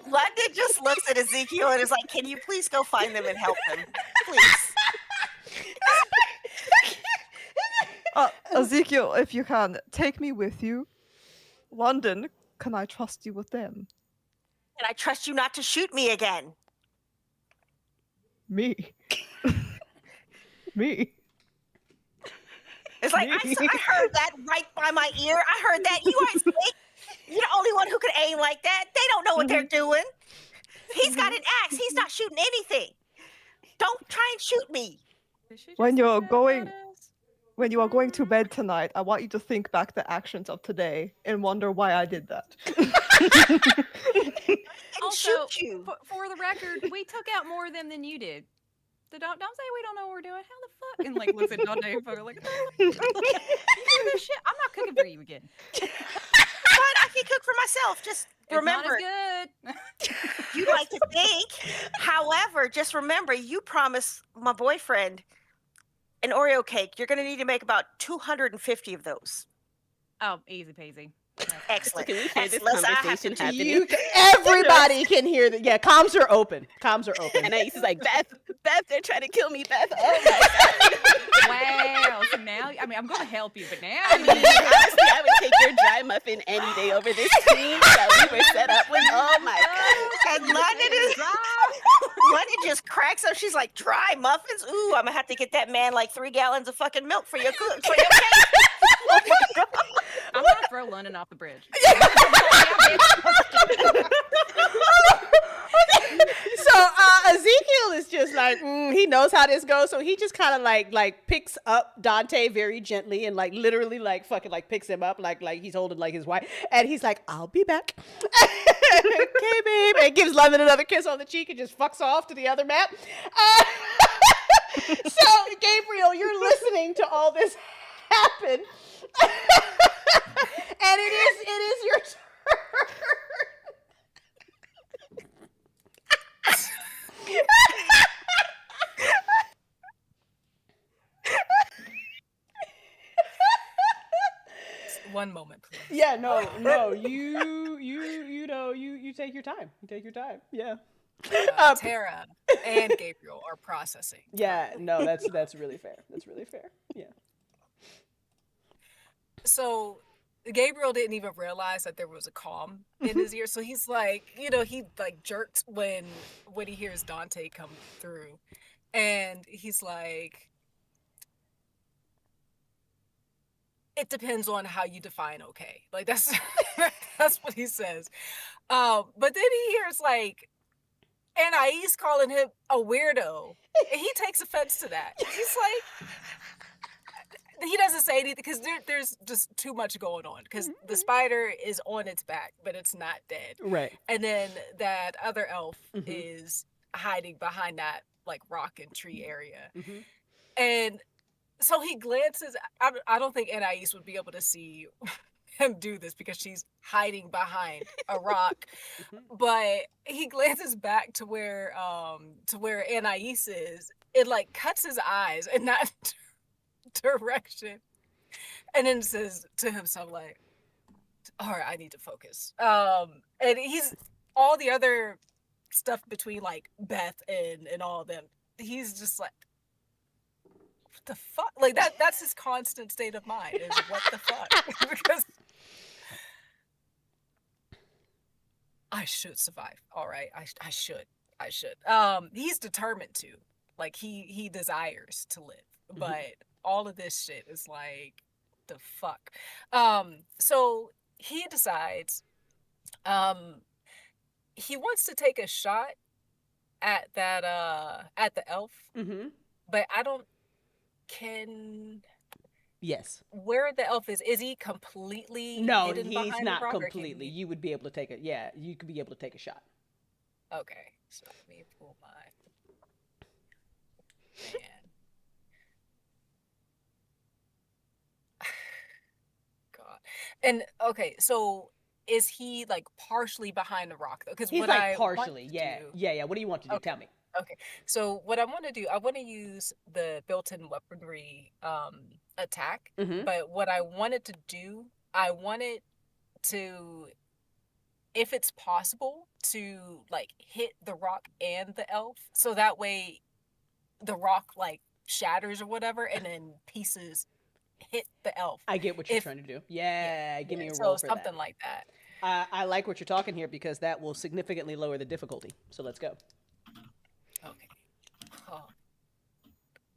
London just looks at Ezekiel and is like, "Can you please go find them and help them, please?" Ezekiel, if you can, take me with you. London, can I trust you with them? And I trust you not to shoot me again. Me. Me. It's like, I heard that right by my ear. I heard that. You aren't sick. You're the only one who could aim like that. They don't know what they're doing. He's got an axe. He's not shooting anything. Don't try and shoot me. When you are going to bed tonight, I want you to think back the actions of today and wonder why I did that. Also, shoot you. for the record, we took out more of them than you did. So don't say we don't know what we're doing. How the fuck? And looks at Dante and fucker like, you do this shit. I'm not cooking for you again. But I can cook for myself. Just remember, It's not as good. you like to think. However, just remember, you promised my boyfriend an Oreo cake. You're going to need to make about 250 of those. Oh, easy peasy. Excellent. Can we hear this Excellent. I have conversation to- happening? Everybody can hear that. Yeah, comms are open. And I was like, Beth, they're trying to kill me, Beth. Oh my God. Wow. So now, I mean, I'm going to help you, but now, I mean, honestly, I would take your dry muffin any day over this team that we were set up with. Oh my God. And London just cracks up. She's like, "Dry muffins? Ooh, I'm gonna have to get that man like 3 gallons of fucking milk for your cake." I'm going to throw London off the bridge. So Ezekiel Gabriel is just like, he knows how this goes, so he just kind of like picks up Dante very gently and like literally like fucking like picks him up like he's holding like his wife, and he's like, I'll be back. Okay, babe, and gives Lemon another kiss on the cheek and just fucks off to the other map. So Gabriel, you're listening to all this happen, and it is your turn. One moment, please. Yeah, no, you take your time. You take your time. Yeah. Tara and Gabriel are processing. Yeah, no, that's really fair. That's really fair. Yeah. So Gabriel didn't even realize that there was a calm in his ear. So he's like, he like jerked when he hears Dante come through. And he's like, it depends on how you define okay. Like that's what he says. But then he hears like Anais calling him a weirdo. And he takes offense to that. He's like, he doesn't say anything because there's just too much going on because the spider is on its back, but it's not dead. Right. And then that other elf is hiding behind that like rock and tree area. And so he glances. I don't think Anais would be able to see him do this because she's hiding behind a rock. But he glances back to where Anais is. It like cuts his eyes and not direction, and then says to himself like, all right, I need to focus. And he's all the other stuff between like Beth and all of them, he's just like, what the fuck? Like that's his constant state of mind is what the fuck. Because I should survive. All right, I should. He's determined to. Like he desires to live, but all of this shit is like the fuck. So he decides he wants to take a shot at that at the elf, but Yes. Where the elf is he completely no hidden he's behind not the rock, completely you would be able to take it. Yeah, you could be able to take a shot. Okay, so let me pull my man. God. And okay, so is he like partially behind the rock though? Because He's what like I partially, want to yeah. do, Yeah. What do you want to do? Okay. Tell me. Okay, so what I want to do, I want to use the built-in weaponry attack, but what I wanted to do, I wanted to, if it's possible, to like hit the rock and the elf, so that way the rock like shatters or whatever, and then pieces hit the elf. I get what you're trying to do. Yeah, give me a roll for something that. like that. I like what you're talking here because that will significantly lower the difficulty. So let's go. Okay. Oh,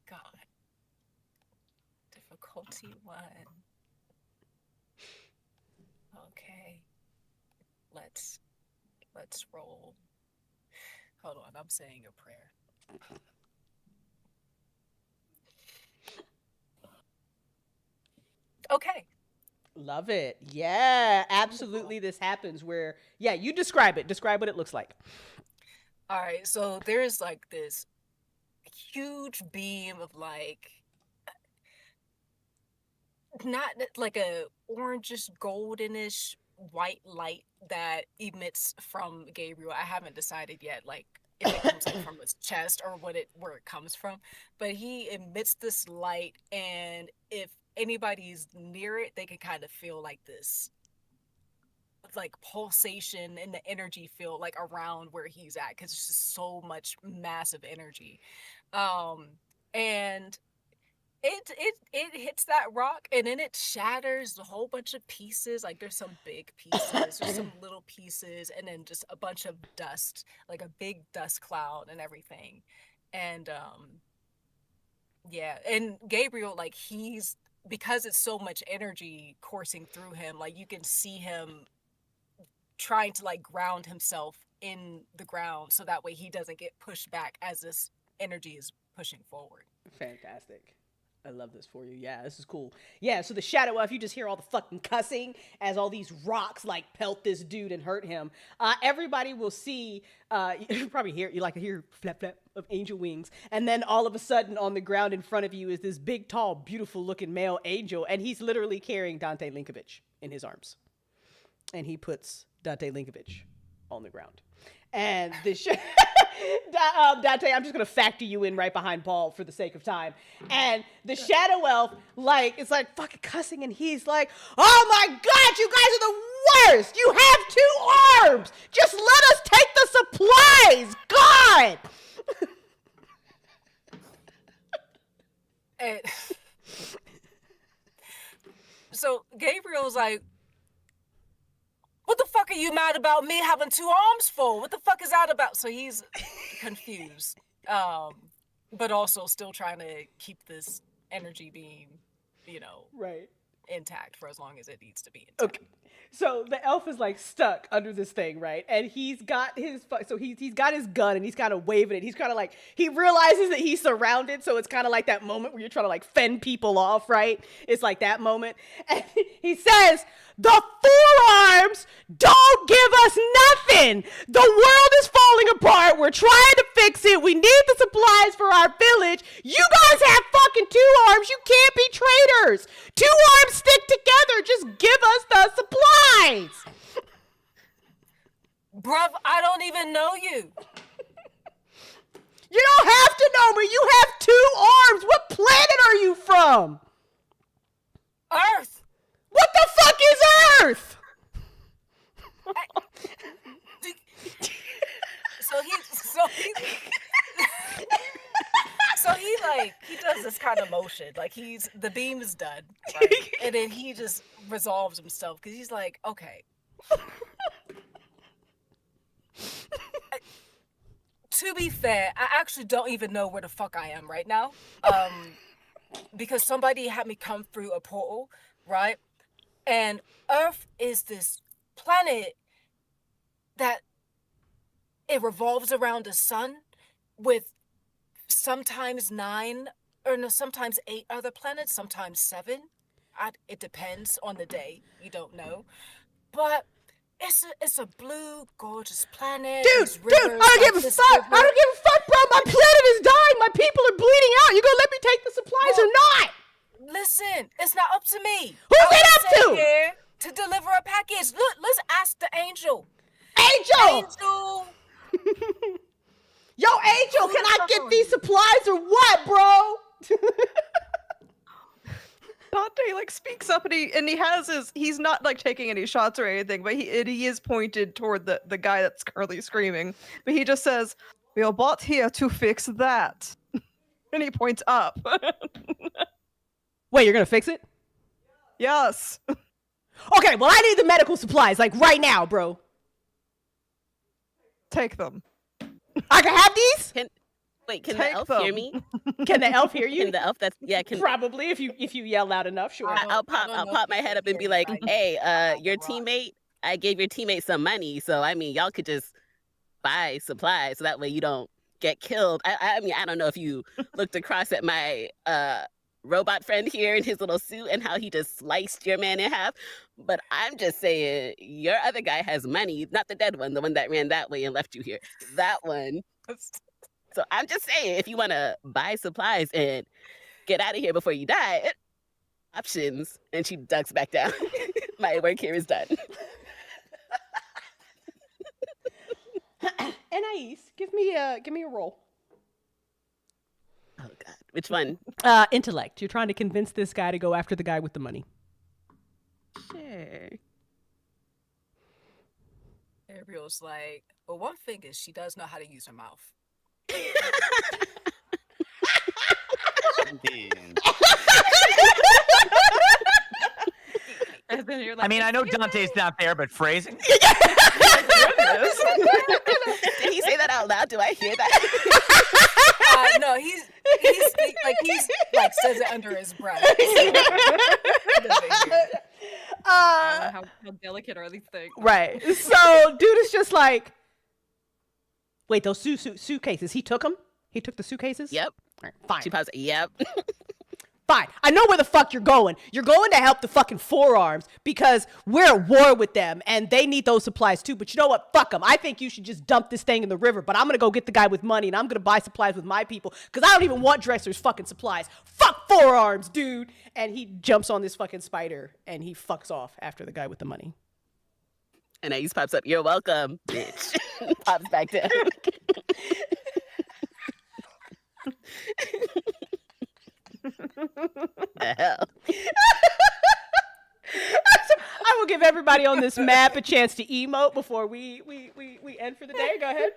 God. Difficulty 1. Okay. Let's roll. Hold on, I'm saying a prayer. Okay. Love it. Yeah, absolutely. This happens where, yeah, you describe it. Describe what it looks like. All right, so there's like this huge beam of like, not like a orangish, goldenish white light that emits from Gabriel. I haven't decided yet, like if it comes like from his chest or where it comes from, but he emits this light, and if anybody's near it, they can kind of feel like this like pulsation in the energy field like around where he's at, because there's just so much massive energy, and it hits that rock, and then it shatters a whole bunch of pieces. Like there's some big pieces, there's some little pieces, and then just a bunch of dust, like a big dust cloud and everything. And yeah, and Gabriel, like because it's so much energy coursing through him, like you can see him trying to like ground himself in the ground so that way he doesn't get pushed back as this energy is pushing forward. Fantastic. I love this for you. Yeah, this is cool. Yeah, so the shadow elf, you just hear all the fucking cussing as all these rocks like pelt this dude and hurt him. Everybody will see, you probably hear flap flap of angel wings, and then all of a sudden on the ground in front of you is this big, tall, beautiful looking male angel, and he's literally carrying Dante Linkovich in his arms. And he puts Dante Linkovich on the ground. And this Dante, I'm just gonna factor you in right behind Paul for the sake of time. And the shadow elf, it's like fucking cussing, and he's like, "Oh my God, you guys are the worst! You have 2 arms! Just let us take the supplies! God!" And so Gabriel's like, "What the fuck are you mad about me having 2 arms for? What the fuck is that about?" So he's confused, but also still trying to keep this energy being, Right. intact for as long as it needs to be intact. Okay. So the elf is like stuck under this thing, right? And he's got his he's got his gun and he's kind of waving it. He's kind of like, he realizes that he's surrounded, so it's kind of like that moment where you're trying to like fend people off, right? It's like that moment. And he says, "The 4 arms don't give us nothing. The world is falling apart. We're trying to fix it. We need the supplies for our village. You guys have fucking 2 arms. You can't be traitors. 2 arms stick together. Just give us the supplies." Bruv, I don't even know you. You don't have to know me. You have 2 arms. What planet are you from? Earth. What the fuck is Earth? So he does this kind of motion, like the beam is done, right? And then he just resolves himself because he's like, okay. To be fair, I actually don't even know where the fuck I am right now, because somebody had me come through a portal, right? And Earth is this planet that it revolves around the sun with sometimes 9 or no, sometimes 8 other planets, sometimes 7. It depends on the day. You don't know. But it's a blue, gorgeous planet. Dude, I don't give a fuck. I don't give a fuck, bro. My planet is dying. My people are bleeding out. You gonna let me take the supplies or not? Listen, it's not up to me. Who's it up to? Here to deliver a package. Look, let's ask the angel. Angel! Yo, Angel, can I get these supplies or what, bro? Dante speaks up and he has he's not taking any shots or anything, but he is pointed toward the guy that's currently screaming. But he just says, "We are brought here to fix that." And he points up. Wait, you're gonna fix it? Yes. Okay, well I need the medical supplies, right now, bro. Take them. I can have these? Can the elf hear me? Can the elf hear you? Can the elf Probably if you yell loud enough, sure. I'll pop my head up and be like, "Hey, your teammate, I gave your teammate some money, so I mean y'all could just buy supplies so that way you don't get killed." I mean, I don't know if you looked across at my robot friend here in his little suit and how he just sliced your man in half, but I'm just saying your other guy has money, not the dead one, the one that ran that way and left you here. That one. So I'm just saying, if you want to buy supplies and get out of here before you die, options. And she ducks back down. My work here is done. Anais, give me a roll. Oh God, which one? Intellect. You're trying to convince this guy to go after the guy with the money. Sure. Ariel's like, well, one thing is she does know how to use her mouth. And then you're like, I mean, I know Dante's not there, but phrasing. Did he say that out loud? Do I hear that? No, he's says it under his breath. how delicate are these things? Right. So dude is just like, Wait, those suitcases. He took them? He took the suitcases? Yep. All right, fine. She paused. Yep. Fine. I know where the fuck you're going. You're going to help the fucking forearms because we're at war with them and they need those supplies too. But you know what? Fuck them. I think you should just dump this thing in the river. But I'm going to go get the guy with money and I'm going to buy supplies with my people because I don't even want Drexler's fucking supplies. Fuck forearms, dude. And he jumps on this fucking spider and he fucks off after the guy with the money. And Ace pops up. You're welcome, bitch. Pops back down. The hell? I will give everybody on this map a chance to emote before we end for the day. Go ahead.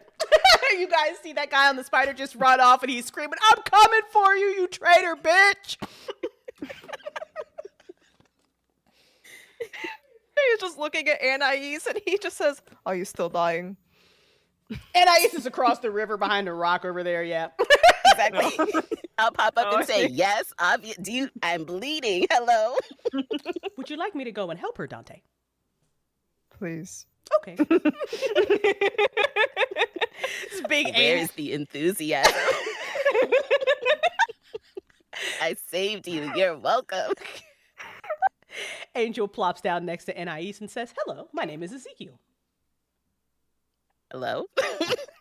You guys see that guy on the spider just run off and he's screaming, "I'm coming for you, you traitor bitch!" He's just looking at Anais and he just says, "Are you still dying?" Anais is across the river behind a rock over there, yeah. Exactly. I'll pop up and say, yes, obvious. I'm bleeding. Hello. Would you like me to go and help her, Dante? Please. Okay. This big Where aim. is the enthusiasm? I saved you. You're welcome. Angel plops down next to Anais and says, "Hello, my name is Ezekiel." Hello?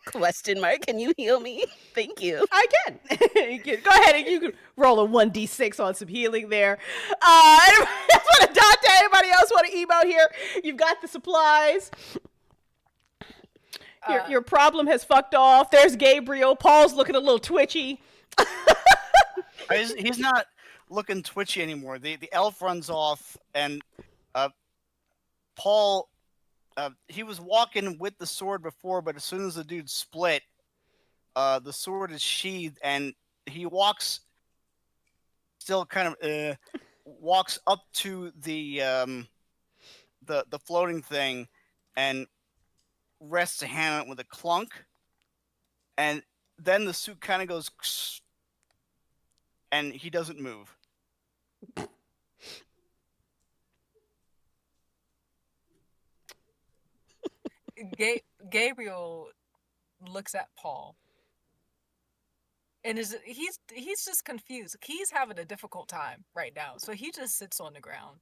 Question mark. Can you heal me? Thank you. I can. Go ahead and you can roll a 1d6 on some healing there. Anybody else want to Dante? Anybody else want to emote here? You've got the supplies. Your problem has fucked off. There's Gabriel. Paul's looking a little twitchy. He's not looking twitchy anymore. The elf runs off, and Paul, he was walking with the sword before, but as soon as the dude split, the sword is sheathed, and he walks, still kind of walks up to the floating thing, and rests a hand on it with a clunk, and then the suit kind of goes, and he doesn't move. Gabriel looks at Paul, and he's just confused. He's having a difficult time right now, so he just sits on the ground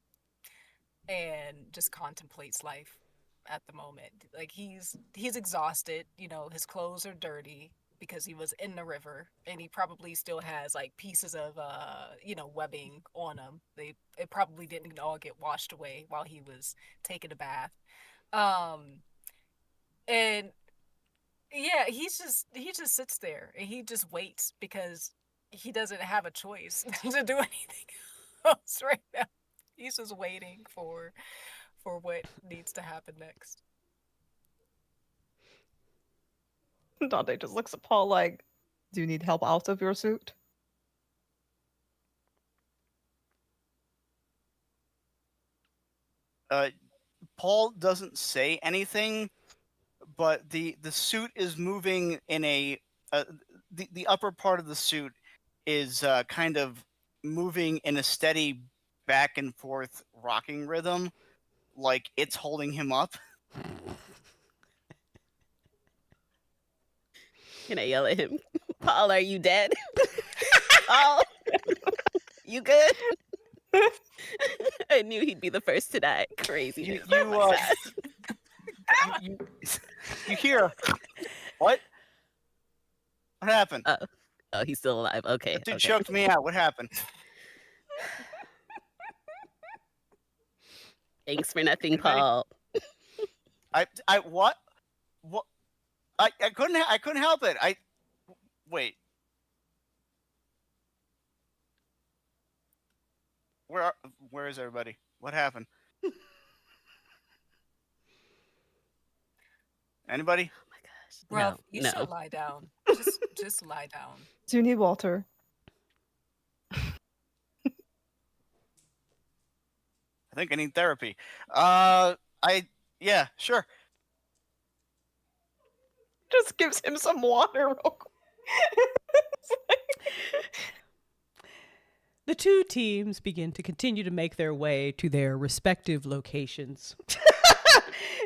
and just contemplates life at the moment. Like he's exhausted. You know, his clothes are dirty because he was in the river, and he probably still has like pieces of webbing on him. It probably didn't all get washed away while he was taking a bath. And yeah, he just sits there and he just waits because he doesn't have a choice to do anything else right now. He's just waiting for what needs to happen next. Dante just looks at Paul like, "Do you need help out of your suit?" Paul doesn't say anything, but the suit is moving in a the upper part of the suit is kind of moving in a steady back and forth rocking rhythm, like it's holding him up. Can I yell at him? Paul, are you dead? Paul, you good? I knew he'd be the first to die. Crazy. You hear what? What happened? Oh, he's still alive. Okay. That dude okay. choked me out. What happened? Thanks for nothing, Paul. I what? I couldn't help it. Wait. Where is everybody? What happened? Anybody? Oh my gosh. Bro, No, you no. should lie down. Just lie down. Do you need water? I think I need therapy. Yeah, sure. Just gives him some water real quick. The two teams begin to continue to make their way to their respective locations.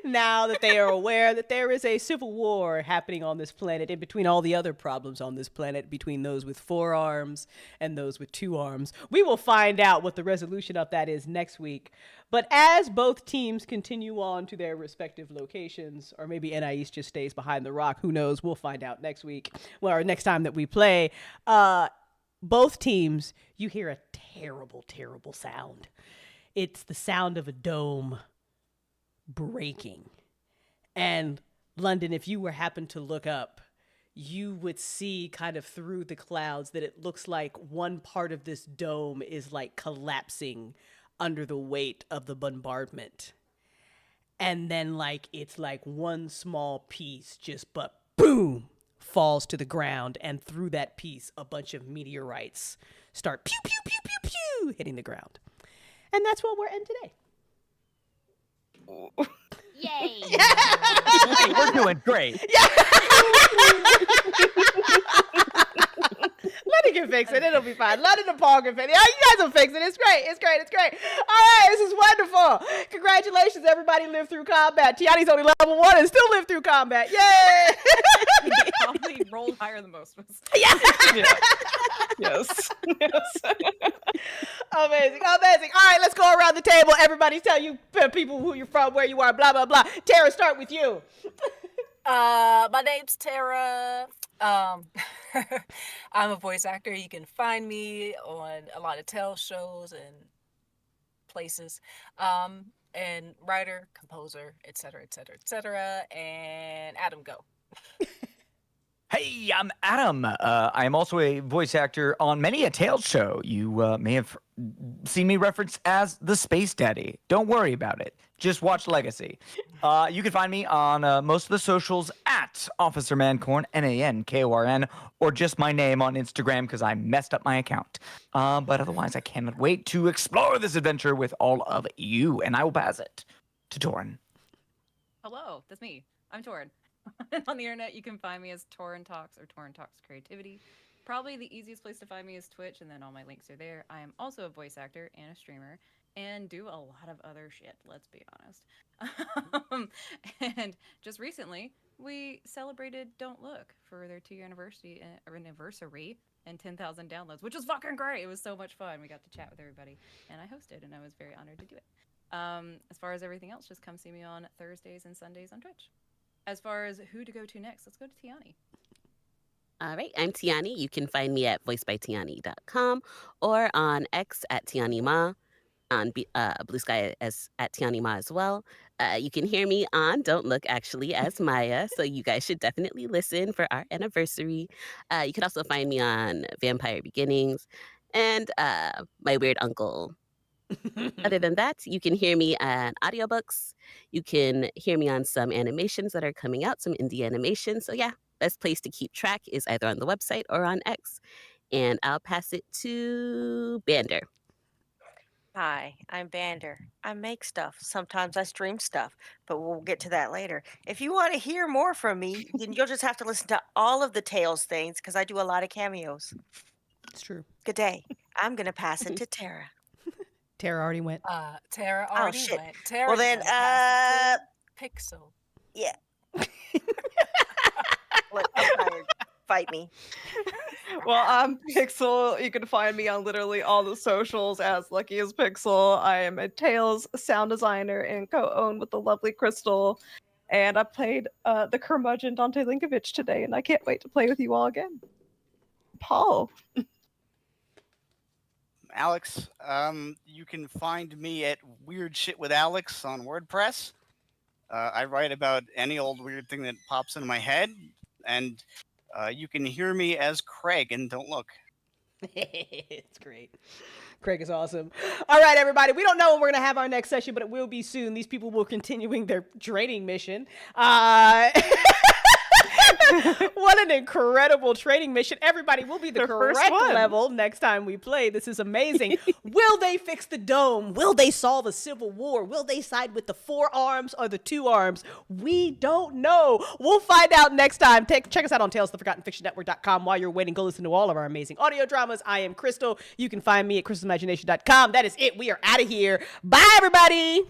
Now that they are aware that there is a civil war happening on this planet in between all the other problems on this planet, between those with 4 arms and those with 2 arms. We will find out what the resolution of that is next week. But as both teams continue on to their respective locations, or maybe Anais just stays behind the rock, who knows, we'll find out next week, or next time that we play. Both teams, you hear a terrible, terrible sound. It's the sound of a dome breaking. And London, if you were happen to look up, you would see kind of through the clouds that it looks like one part of this dome is like collapsing under the weight of the bombardment. And then like it's like one small piece just but boom falls to the ground, and through that piece a bunch of meteorites start pew pew pew pew pew hitting the ground. And that's what we're in today. Yay! Hey, we're doing great. London can fix it. It'll be fine. London and Paul can fix it. Oh, you guys will fix it. It's great. It's great. It's great. All right. This is wonderful. Congratulations. Everybody lived through combat. Tiani's only level 1 and still lived through combat. Yay! He probably rolled higher than most of us. Yeah. Yes. Yes. Amazing. Amazing. All right. Let's go around the table. Everybody tell you people who you're from, where you are, blah, blah, blah. Tara, start with you. My name's Tara. I'm a voice actor. You can find me on a lot of tele shows and places. And writer, composer, etc., etc., etc. And Adam, go. Hey, I'm Adam. I am also a voice actor on many a Tales show. You may have seen me referenced as the Space Daddy. Don't worry about it. Just watch Legacy. You can find me on most of the socials at Officer Mancorn, Nankorn, or just my name on Instagram because I messed up my account. But otherwise, I cannot wait to explore this adventure with all of you, and I will pass it to Torin. Hello, that's me. I'm Torin. On the internet, you can find me as Torin Talks or Torin Talks Creativity. Probably the easiest place to find me is Twitch, and then all my links are there. I am also a voice actor and a streamer, and do a lot of other shit, let's be honest. And just recently, we celebrated Don't Look for their 2-year anniversary and 10,000 downloads, which was fucking great. It was so much fun. We got to chat with everybody, and I hosted, and I was very honored to do it. As far as everything else, just come see me on Thursdays and Sundays on Twitch. As far as who to go to next, let's go to Tiani. All right, I'm Tiani. You can find me at voicebytiani.com or on X at TianiMa, on Blue Sky as at TianiMa as well. You can hear me on Don't Look actually as Maya, so you guys should definitely listen for our anniversary. You can also find me on Vampire Beginnings and my weird uncle. Other than that, you can hear me on audiobooks. You can hear me on some animations that are coming out, some indie animations. So yeah, best place to keep track is either on the website or on X. And I'll pass it to Bander. Hi, I'm Bander. I make stuff. Sometimes I stream stuff, but we'll get to that later. If you want to hear more from me, then you'll just have to listen to all of the Tales things because I do a lot of cameos. It's true. Good day. I'm going to pass it to Tara. Tara already went. Tara already shit. went. Tara, Well, then, Pixel. Yeah. Look, I'm tired. Fight me. Well, I'm Pixel. You can find me on literally all the socials as Lucky as Pixel. I am a Tales sound designer and co-owned with the lovely Crystal. And I played the curmudgeon Dante Linkovich today, and I can't wait to play with you all again. Paul. Alex, you can find me at Weird Shit with Alex on WordPress. I write about any old weird thing that pops into my head, and you can hear me as Craig in Don't Look. It's great. Craig is awesome. All right, everybody. We don't know when we're going to have our next session, but it will be soon. These people will continuing their training mission. What an incredible training mission. Everybody will be the correct level next time we play. This is amazing. Will they fix the dome? Will they solve a civil war? Will they side with the 4 arms or the 2 arms? We don't know. We'll find out next time. Check us out on talesoftheforgottenfictionnetwork.com. While you're waiting, go listen to all of our amazing audio dramas. I am Crystal. You can find me at crystalimagination.com. That is it. We are out of here. Bye, everybody.